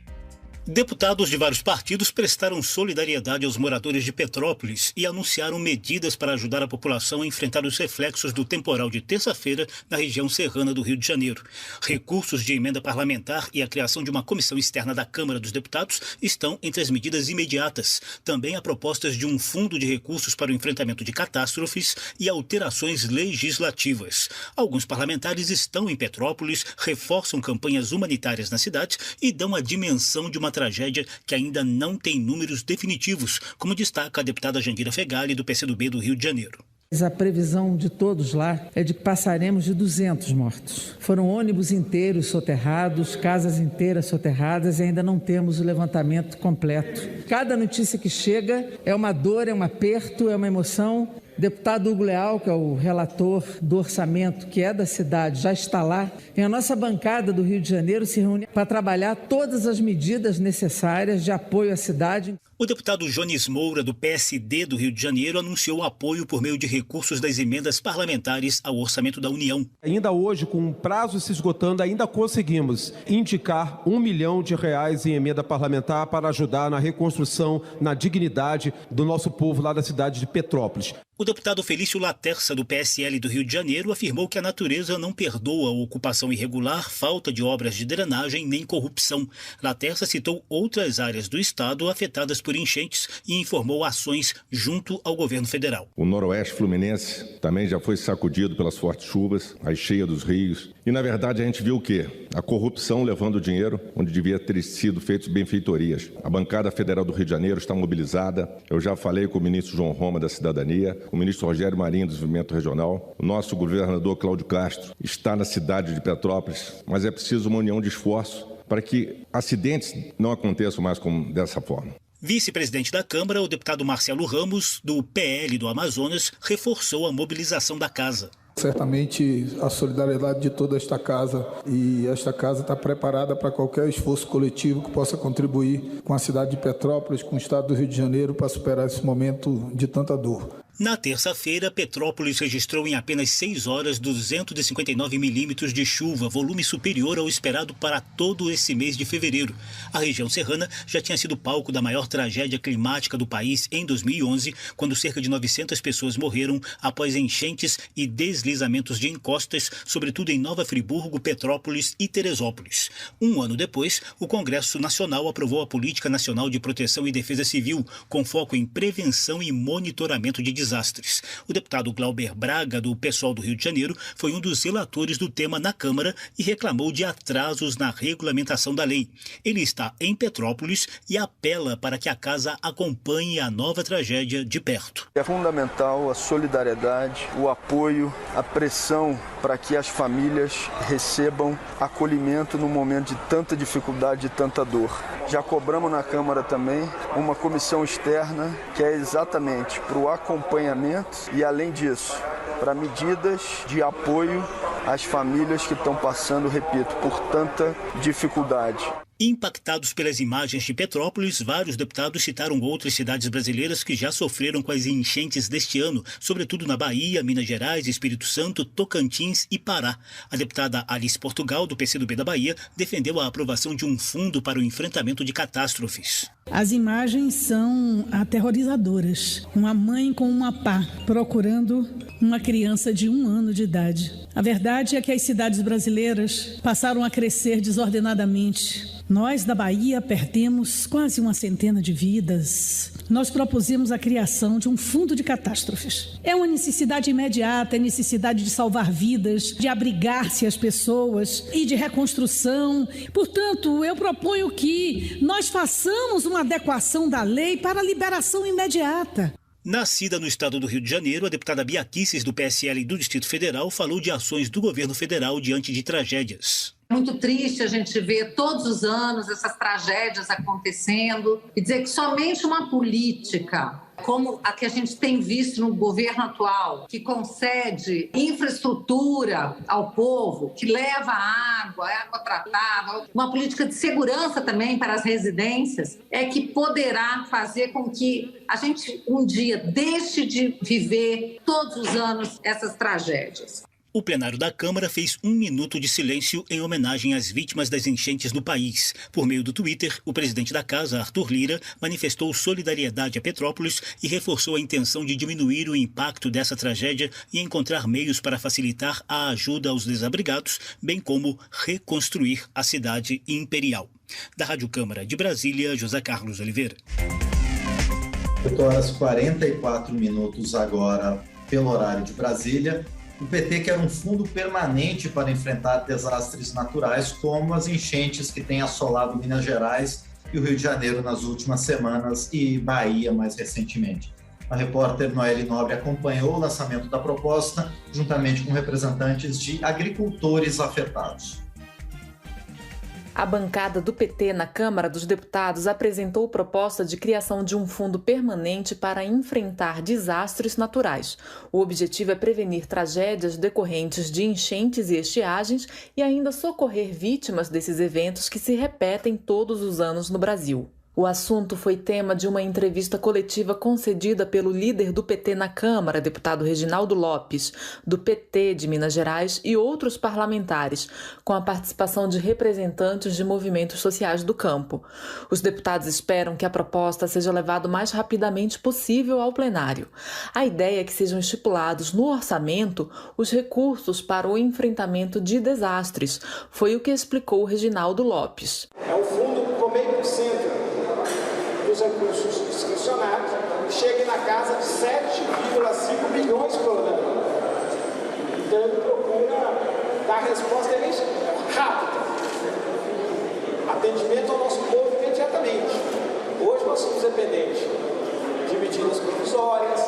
Deputados de vários partidos prestaram solidariedade aos moradores de Petrópolis e anunciaram medidas para ajudar a população a enfrentar os reflexos do temporal de terça-feira na região serrana do Rio de Janeiro. Recursos de emenda parlamentar e a criação de uma comissão externa da Câmara dos Deputados estão entre as medidas imediatas. Também há propostas de um fundo de recursos para o enfrentamento de catástrofes e alterações legislativas. Alguns parlamentares estão em Petrópolis, reforçam campanhas humanitárias na cidade e dão a dimensão de uma tragédia que ainda não tem números definitivos, como destaca a deputada Jandira Fegali, do PCdoB do Rio de Janeiro. A previsão de todos lá é de que passaremos de 200 mortos. Foram ônibus inteiros soterrados, casas inteiras soterradas e ainda não temos o levantamento completo. Cada notícia que chega é uma dor, é um aperto, é uma emoção O deputado Hugo Leal, que é o relator do orçamento, que é da cidade, já está lá. E a nossa bancada do Rio de Janeiro se reúne para trabalhar todas as medidas necessárias de apoio à cidade. O deputado Jones Moura, do PSD do Rio de Janeiro, anunciou o apoio por meio de recursos das emendas parlamentares ao orçamento da União. Ainda hoje, com o prazo se esgotando, ainda conseguimos indicar R$1 milhão em emenda parlamentar para ajudar na reconstrução, na dignidade do nosso povo lá da cidade de Petrópolis. O deputado Felício Laterça, do PSL do Rio de Janeiro, afirmou que a natureza não perdoa a ocupação irregular, falta de obras de drenagem nem corrupção. Laterça citou outras áreas do estado afetadas por enchentes e informou ações junto ao governo federal. O noroeste fluminense também já foi sacudido pelas fortes chuvas, a cheia dos rios. E, na verdade, a gente viu o quê? A corrupção levando dinheiro onde devia ter sido feitas benfeitorias. A bancada federal do Rio de Janeiro está mobilizada. Eu já falei com o ministro João Roma da Cidadania, o ministro Rogério Marinho do Desenvolvimento Regional. O nosso governador Cláudio Castro está na cidade de Petrópolis, mas é preciso uma união de esforço para que acidentes não aconteçam mais dessa forma. Vice-presidente da Câmara, o deputado Marcelo Ramos, do PL do Amazonas, reforçou a mobilização da casa. Certamente a solidariedade de toda esta casa, e esta casa está preparada para qualquer esforço coletivo que possa contribuir com a cidade de Petrópolis, com o estado do Rio de Janeiro, para superar esse momento de tanta dor. Na terça-feira, Petrópolis registrou em apenas 6 horas 259 milímetros de chuva, volume superior ao esperado para todo esse mês de fevereiro. A região serrana já tinha sido palco da maior tragédia climática do país em 2011, quando cerca de 900 pessoas morreram após enchentes e deslizamentos de encostas, sobretudo em Nova Friburgo, Petrópolis e Teresópolis. Um ano depois, o Congresso Nacional aprovou a Política Nacional de Proteção e Defesa Civil, com foco em prevenção e monitoramento de desastres. O deputado Glauber Braga, do PSOL do Rio de Janeiro, foi um dos relatores do tema na Câmara e reclamou de atrasos na regulamentação da lei. Ele está em Petrópolis e apela para que a casa acompanhe a nova tragédia de perto. É fundamental a solidariedade, o apoio, a pressão para que as famílias recebam acolhimento no momento de tanta dificuldade e tanta dor. Já cobramos na Câmara também uma comissão externa que é exatamente para o acompanhamento e, além disso, para medidas de apoio às famílias que estão passando, repito, por tanta dificuldade. Impactados pelas imagens de Petrópolis, vários deputados citaram outras cidades brasileiras que já sofreram com as enchentes deste ano, sobretudo na Bahia, Minas Gerais, Espírito Santo, Tocantins e Pará. A deputada Alice Portugal, do PCdoB da Bahia, defendeu a aprovação de um fundo para o enfrentamento de catástrofes. As imagens são aterrorizadoras. Uma mãe com uma pá procurando uma criança de 1 ano de idade. A verdade é que as cidades brasileiras passaram a crescer desordenadamente. Nós, da Bahia, perdemos quase 100 de vidas. Nós propusemos a criação de um fundo de catástrofes. É uma necessidade imediata, é necessidade de salvar vidas, de abrigar-se as pessoas e de reconstrução. Portanto, eu proponho que nós façamos uma adequação da lei para a liberação imediata. Nascida no estado do Rio de Janeiro, a deputada Bia Kicis, do PSL do Distrito Federal, falou de ações do governo federal diante de tragédias. Muito triste a gente ver todos os anos essas tragédias acontecendo e dizer que somente uma política como a que a gente tem visto no governo atual, que concede infraestrutura ao povo, que leva água tratada, uma política de segurança também para as residências, é que poderá fazer com que a gente um dia deixe de viver todos os anos essas tragédias. O plenário da Câmara fez 1 minuto de silêncio em homenagem às vítimas das enchentes do país. Por meio do Twitter, o presidente da Casa, Arthur Lira, manifestou solidariedade a Petrópolis e reforçou a intenção de diminuir o impacto dessa tragédia e encontrar meios para facilitar a ajuda aos desabrigados, bem como reconstruir a cidade imperial. Da Rádio Câmara de Brasília, José Carlos Oliveira. 8h44 agora, pelo horário de Brasília. O PT quer um fundo permanente para enfrentar desastres naturais, como as enchentes que têm assolado Minas Gerais e o Rio de Janeiro nas últimas semanas e Bahia mais recentemente. A repórter Noeli Nobre acompanhou o lançamento da proposta, juntamente com representantes de agricultores afetados. A bancada do PT na Câmara dos Deputados apresentou proposta de criação de um fundo permanente para enfrentar desastres naturais. O objetivo é prevenir tragédias decorrentes de enchentes e estiagens e ainda socorrer vítimas desses eventos que se repetem todos os anos no Brasil. O assunto foi tema de uma entrevista coletiva concedida pelo líder do PT na Câmara, deputado Reginaldo Lopes, do PT de Minas Gerais e outros parlamentares, com a participação de representantes de movimentos sociais do campo. Os deputados esperam que a proposta seja levada o mais rapidamente possível ao plenário. A ideia é que sejam estipulados no orçamento os recursos para o enfrentamento de desastres, foi o que explicou Reginaldo Lopes. É um fundo com 0,5% dos recursos discricionários, chega na casa de 7,5 bilhões por ano. Então ele procura dar resposta rápida, atendimento ao nosso povo imediatamente. Hoje nós somos dependentes de medidas provisórias,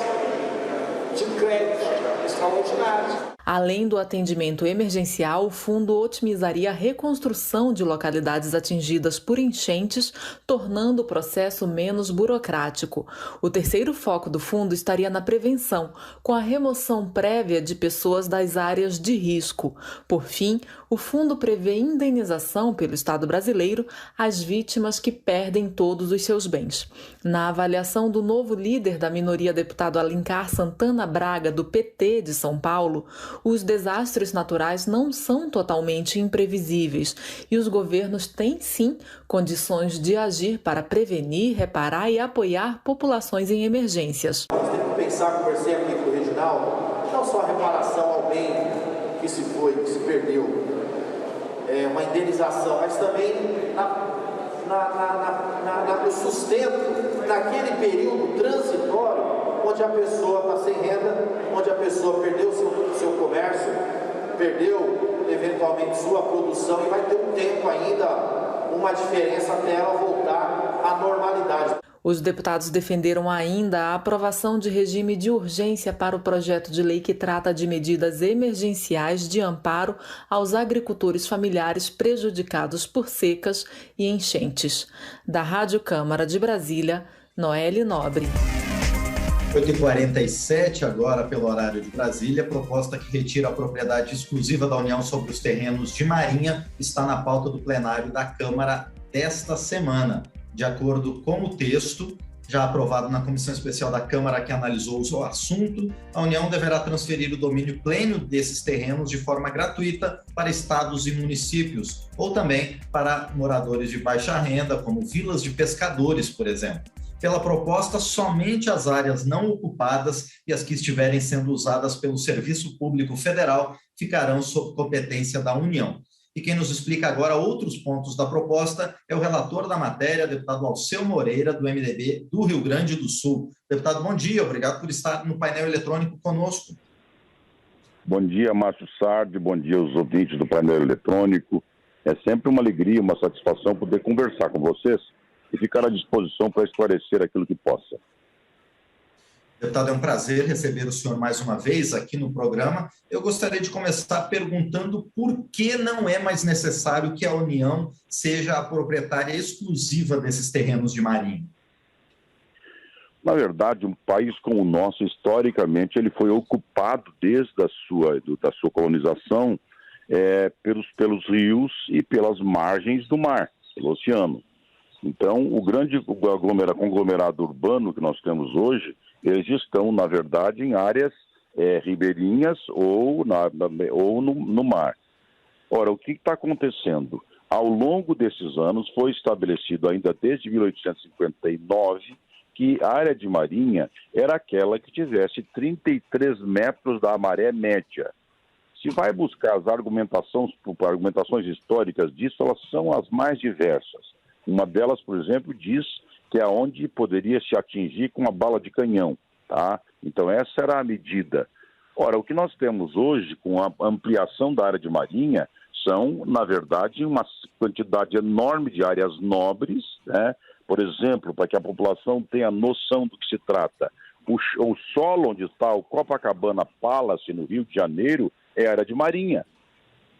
de créditos extraordinários. Além do atendimento emergencial, o fundo otimizaria a reconstrução de localidades atingidas por enchentes, tornando o processo menos burocrático. O terceiro foco do fundo estaria na prevenção, com a remoção prévia de pessoas das áreas de risco. Por fim, o fundo prevê indenização pelo Estado brasileiro às vítimas que perdem todos os seus bens. Na avaliação do novo líder da minoria, deputado Alencar Santana Braga, do PT de São Paulo, os desastres naturais não são totalmente imprevisíveis e os governos têm, sim, condições de agir para prevenir, reparar e apoiar populações em emergências. Nós temos que pensar, conversei aqui com o Reginaldo, não só a reparação ao bem que se foi, que se perdeu, uma indenização, mas também no sustento naquele período transitório onde a pessoa está sem renda, onde a pessoa perdeu seu comércio, perdeu eventualmente sua produção e vai ter um tempo ainda, uma diferença até ela voltar à normalidade. Os deputados defenderam ainda a aprovação de regime de urgência para o projeto de lei que trata de medidas emergenciais de amparo aos agricultores familiares prejudicados por secas e enchentes. Da Rádio Câmara de Brasília, Noelle Nobre. 8h47, agora pelo horário de Brasília, proposta que retira a propriedade exclusiva da União sobre os terrenos de Marinha está na pauta do plenário da Câmara desta semana. De acordo com o texto, já aprovado na Comissão Especial da Câmara que analisou o assunto, a União deverá transferir o domínio pleno desses terrenos de forma gratuita para estados e municípios, ou também para moradores de baixa renda, como vilas de pescadores, por exemplo. Pela proposta, somente as áreas não ocupadas e as que estiverem sendo usadas pelo Serviço Público Federal ficarão sob competência da União. E quem nos explica agora outros pontos da proposta é o relator da matéria, deputado Alceu Moreira, do MDB do Rio Grande do Sul. Deputado, bom dia, obrigado por estar no painel eletrônico conosco. Bom dia, Márcio Sardi, bom dia aos ouvintes do painel eletrônico. É sempre uma alegria, uma satisfação poder conversar com vocês e ficar à disposição para esclarecer aquilo que possa. Deputado, é um prazer receber o senhor mais uma vez aqui no programa. Eu gostaria de começar perguntando por que não é mais necessário que a União seja a proprietária exclusiva desses terrenos de Marinha. Na verdade, um país como o nosso, historicamente, ele foi ocupado desde da sua colonização pelos rios e pelas margens do mar, pelo oceano. Então, o grande conglomerado urbano que nós temos hoje, eles estão, na verdade, em áreas ribeirinhas ou no mar. Ora, o que está acontecendo? Ao longo desses anos, foi estabelecido ainda desde 1859 que a área de marinha era aquela que tivesse 33 metros da maré média. Se vai buscar as argumentações históricas disso, elas são as mais diversas. Uma delas, por exemplo, diz que é onde poderia se atingir com uma bala de canhão, tá? Então essa era a medida. Ora, o que nós temos hoje com a ampliação da área de marinha são, na verdade, uma quantidade enorme de áreas nobres, né? Por exemplo, para que a população tenha noção do que se trata. O solo onde está o Copacabana Palace, no Rio de Janeiro, é área de marinha,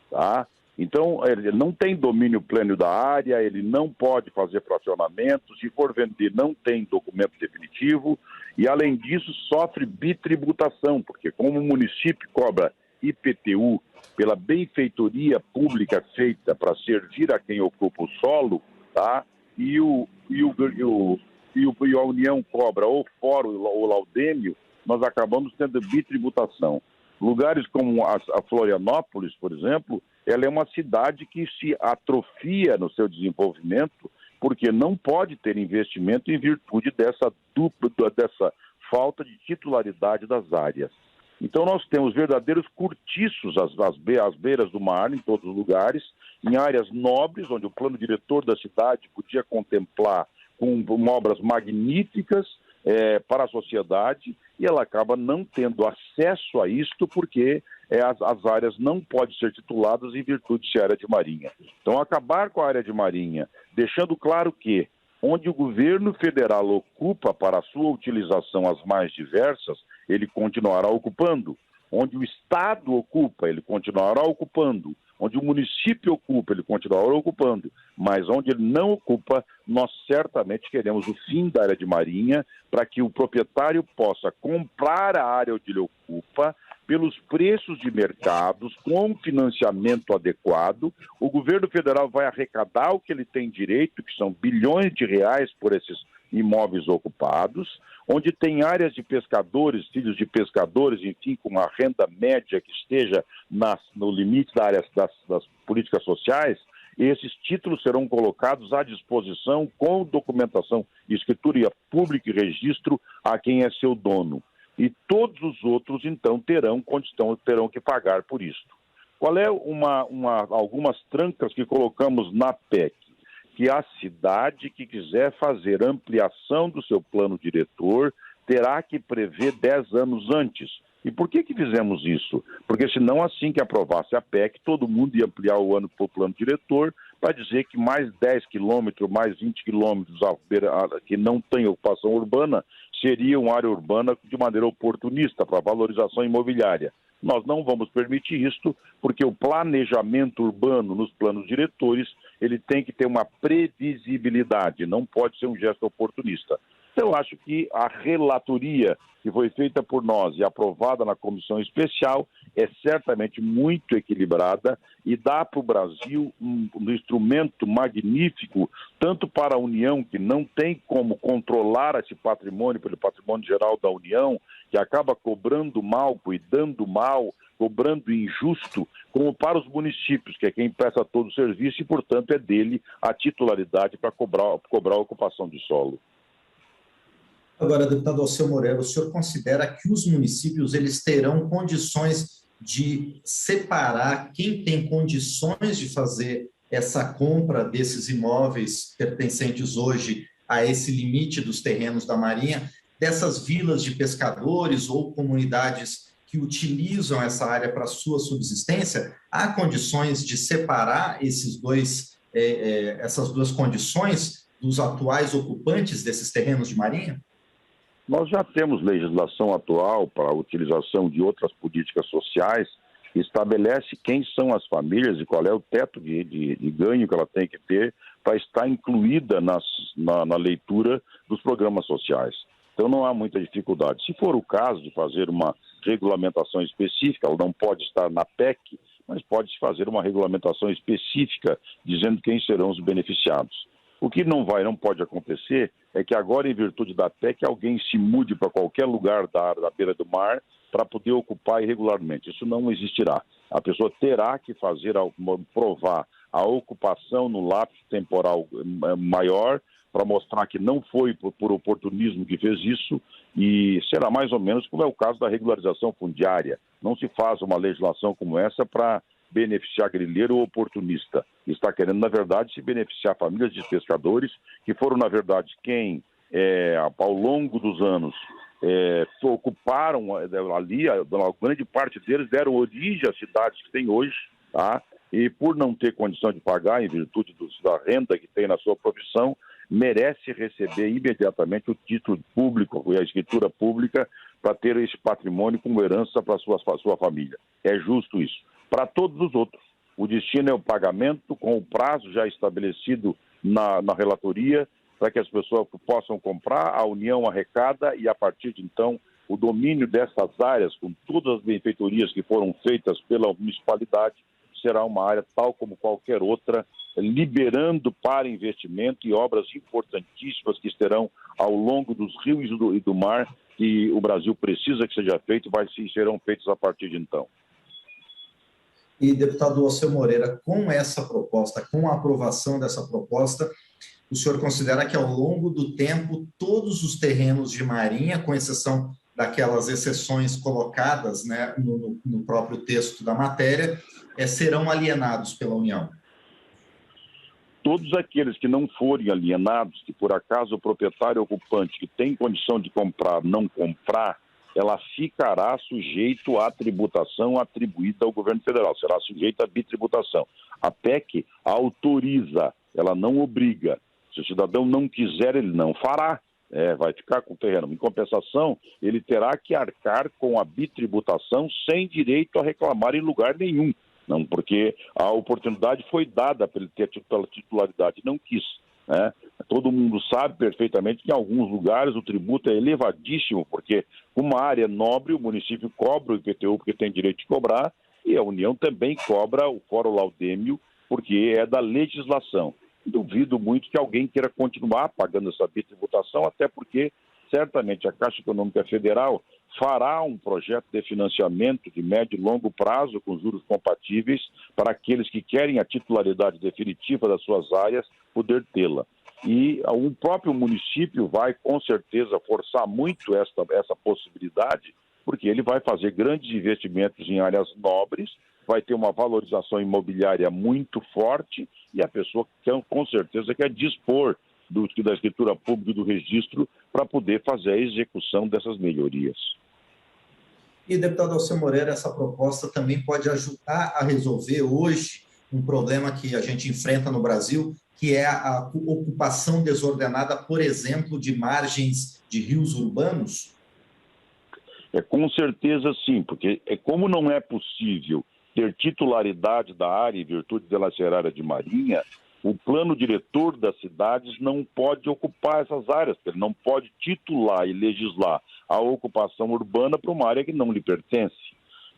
tá? Então, ele não tem domínio pleno da área, ele não pode fazer fracionamento, se for vender não tem documento definitivo e, além disso, sofre bitributação, porque como o município cobra IPTU pela benfeitoria pública feita para servir a quem ocupa o solo, tá? E a União cobra ou fora ou laudêmio, nós acabamos tendo bitributação. Lugares como a Florianópolis, por exemplo, ela é uma cidade que se atrofia no seu desenvolvimento porque não pode ter investimento em virtude dessa falta de titularidade das áreas. Então nós temos verdadeiros cortiços às beiras do mar, em todos os lugares, em áreas nobres, onde o plano diretor da cidade podia contemplar com obras magníficas para a sociedade, e ela acaba não tendo acesso a isto porque as áreas não podem ser tituladas em virtude de ser área de marinha. Então, acabar com a área de marinha, deixando claro que onde o governo federal ocupa para a sua utilização as mais diversas, ele continuará ocupando. Onde o Estado ocupa, ele continuará ocupando. Onde o município ocupa, ele continuará ocupando. Mas onde ele não ocupa, nós certamente queremos o fim da área de marinha para que o proprietário possa comprar a área onde ele ocupa pelos preços de mercados, com financiamento adequado. O governo federal vai arrecadar o que ele tem direito, que são bilhões de reais por esses imóveis ocupados, onde tem áreas de pescadores, filhos de pescadores, enfim, com uma renda média que esteja no limite da área das políticas sociais. Esses títulos serão colocados à disposição com documentação, escritura pública e registro a quem é seu dono. E todos os outros, então, terão que pagar por isso. Qual é algumas trancas que colocamos na PEC? Que a cidade que quiser fazer ampliação do seu plano diretor terá que prever 10 anos antes. E por que fizemos isso? Porque senão, assim que aprovasse a PEC, todo mundo ia ampliar o ano para o plano diretor para dizer que mais 10 quilômetros, mais 20 quilômetros que não tem ocupação urbana seriam área urbana de maneira oportunista para valorização imobiliária. Nós não vamos permitir isto, porque o planejamento urbano nos planos diretores, ele tem que ter uma previsibilidade, não pode ser um gesto oportunista. Eu acho que a relatoria que foi feita por nós e aprovada na comissão especial é certamente muito equilibrada e dá para o Brasil um instrumento magnífico, tanto para a União, que não tem como controlar esse patrimônio pelo patrimônio geral da União, que acaba cobrando mal, cuidando mal, cobrando injusto, como para os municípios, que é quem presta todo o serviço e, portanto, é dele a titularidade para cobrar a ocupação de solo. Agora, deputado Alceu Morello, o senhor considera que os municípios eles terão condições de separar quem tem condições de fazer essa compra desses imóveis pertencentes hoje a esse limite dos terrenos da Marinha, dessas vilas de pescadores ou comunidades que utilizam essa área para sua subsistência? Há condições de separar essas duas condições dos atuais ocupantes desses terrenos de Marinha? Nós já temos legislação atual para a utilização de outras políticas sociais que estabelece quem são as famílias e qual é o teto de ganho que ela tem que ter para estar incluída na leitura dos programas sociais. Então não há muita dificuldade. Se for o caso de fazer uma regulamentação específica, ela não pode estar na PEC, mas pode-se fazer uma regulamentação específica dizendo quem serão os beneficiados. O que não pode acontecer é que agora, em virtude da PEC, alguém se mude para qualquer lugar da beira do mar para poder ocupar irregularmente. Isso não existirá. A pessoa terá que provar a ocupação no lapso temporal maior para mostrar que não foi por oportunismo que fez isso, e será mais ou menos como é o caso da regularização fundiária. Não se faz uma legislação como essa para beneficiar grileiro ou oportunista. Está querendo, na verdade, se beneficiar famílias de pescadores que foram, na verdade, quem, ao longo dos anos, ocuparam ali, a grande parte deles deram origem às cidades que tem hoje, tá? E por não ter condição de pagar, em virtude da renda que tem na sua profissão, merece receber imediatamente o título público e a escritura pública para ter esse patrimônio como herança para a sua família. É justo isso. Para todos os outros, O destino é o pagamento com o prazo já estabelecido na relatoria, para que as pessoas possam comprar, a União arrecada e, a partir de então, o domínio dessas áreas, com todas as benfeitorias que foram feitas pela municipalidade, será uma área tal como qualquer outra, liberando para investimento e obras importantíssimas que estarão ao longo dos rios e do mar, que o Brasil precisa que seja feito, serão feitos a partir de então. E, deputado Alceu Moreira, com essa proposta, com a aprovação dessa proposta, o senhor considera que ao longo do tempo todos os terrenos de Marinha, com exceção daquelas exceções colocadas, né, no próprio texto da matéria, serão alienados pela União? Todos aqueles que não forem alienados, que por acaso o proprietário ocupante que tem condição de comprar não comprar, ela ficará sujeito à tributação atribuída ao governo federal, será sujeita à bitributação. A PEC autoriza, ela não obriga. Se o cidadão não quiser, ele não fará, vai ficar com o terreno. Em compensação, ele terá que arcar com a bitributação sem direito a reclamar em lugar nenhum. Não, porque a oportunidade foi dada pela titularidade, não quis. Né? Todo mundo sabe perfeitamente que em alguns lugares o tributo é elevadíssimo, porque uma área nobre, o município cobra o IPTU porque tem direito de cobrar, e a União também cobra o foro laudêmio, porque é da legislação. Duvido muito que alguém queira continuar pagando essa bitributação, até porque certamente a Caixa Econômica Federal fará um projeto de financiamento de médio e longo prazo com juros compatíveis para aqueles que querem a titularidade definitiva das suas áreas poder tê-la. E o próprio município vai, com certeza, forçar muito essa possibilidade, porque ele vai fazer grandes investimentos em áreas nobres, vai ter uma valorização imobiliária muito forte e a pessoa, com certeza, quer dispor da escritura pública e do registro para poder fazer a execução dessas melhorias. E, deputado Alceu Moreira, essa proposta também pode ajudar a resolver hoje um problema que a gente enfrenta no Brasil, que é a ocupação desordenada, por exemplo, de margens de rios urbanos? Com certeza sim, porque como não é possível ter titularidade da área em virtude dela ser área de marinha, o plano diretor das cidades não pode ocupar essas áreas, ele não pode titular e legislar a ocupação urbana para uma área que não lhe pertence.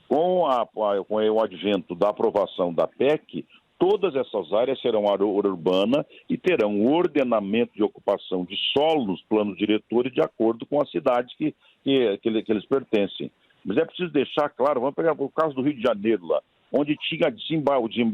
Com o advento da aprovação da PEC, todas essas áreas serão área urbana e terão ordenamento de ocupação de solo nos planos diretores de acordo com as cidades que eles pertencem. Mas é preciso deixar claro, vamos pegar o caso do Rio de Janeiro lá, onde tinha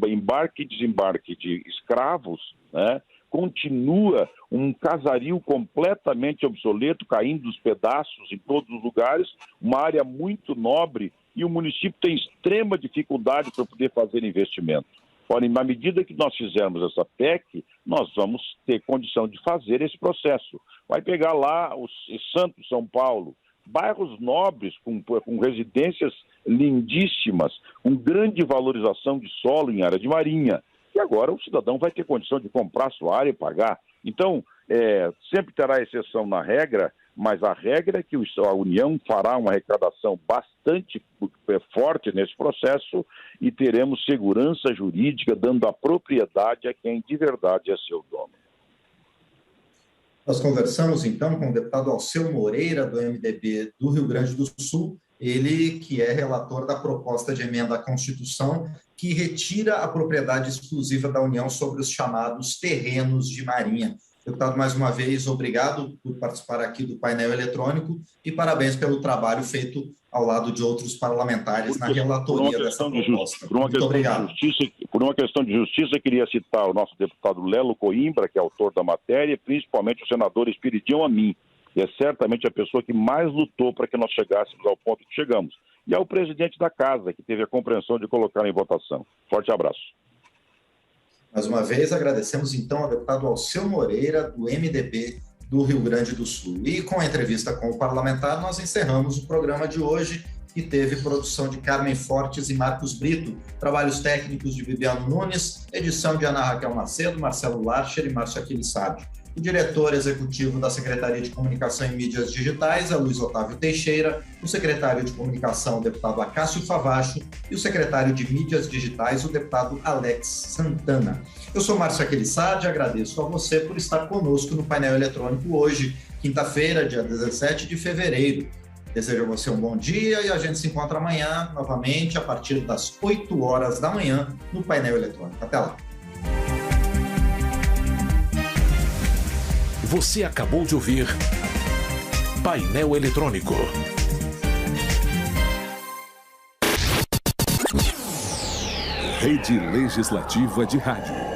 embarque e desembarque de escravos, né? Continua um casario completamente obsoleto, caindo dos pedaços em todos os lugares, uma área muito nobre, e o município tem extrema dificuldade para poder fazer investimento. Ora, na medida que nós fizermos essa PEC, nós vamos ter condição de fazer esse processo. Vai pegar lá o Santos, São Paulo, bairros nobres, com residências lindíssimas, com grande valorização de solo em área de marinha. E agora o cidadão vai ter condição de comprar sua área e pagar. Então, sempre terá exceção na regra, mas a regra é que a União fará uma arrecadação bastante forte nesse processo e teremos segurança jurídica, dando a propriedade a quem de verdade é seu dono. Nós conversamos, então, com o deputado Alceu Moreira, do MDB do Rio Grande do Sul, ele que é relator da proposta de emenda à Constituição que retira a propriedade exclusiva da União sobre os chamados terrenos de marinha. Deputado, mais uma vez, obrigado por participar aqui do painel eletrônico e parabéns pelo trabalho feito ao lado de outros parlamentares na relatoria dessa proposta. Muito obrigado. Por uma questão de justiça, queria citar o nosso deputado Lelo Coimbra, que é autor da matéria, e principalmente o senador Espiridião Amin, que é certamente a pessoa que mais lutou para que nós chegássemos ao ponto que chegamos. E ao presidente da Casa, que teve a compreensão de colocar em votação. Forte abraço. Mais uma vez, agradecemos então ao deputado Alceu Moreira, do MDB do Rio Grande do Sul. E com a entrevista com o parlamentar, nós encerramos o programa de hoje, que teve produção de Carmen Fortes e Marcos Brito, trabalhos técnicos de Bibiano Nunes, edição de Ana Raquel Macedo, Marcelo Larcher e Márcio Aquilissardi. O diretor executivo da Secretaria de Comunicação e Mídias Digitais é Luiz Otávio Teixeira, o secretário de Comunicação, o deputado Acácio Favacho, e o secretário de Mídias Digitais, o deputado Alex Santana. Eu sou Márcio Aquilissardi, agradeço a você por estar conosco no painel eletrônico hoje, quinta-feira, dia 17 de fevereiro. Desejo a você um bom dia e a gente se encontra amanhã, novamente, a partir das 8 horas da manhã, no painel eletrônico. Até lá. Você acabou de ouvir Painel Eletrônico. Rede Legislativa de Rádio.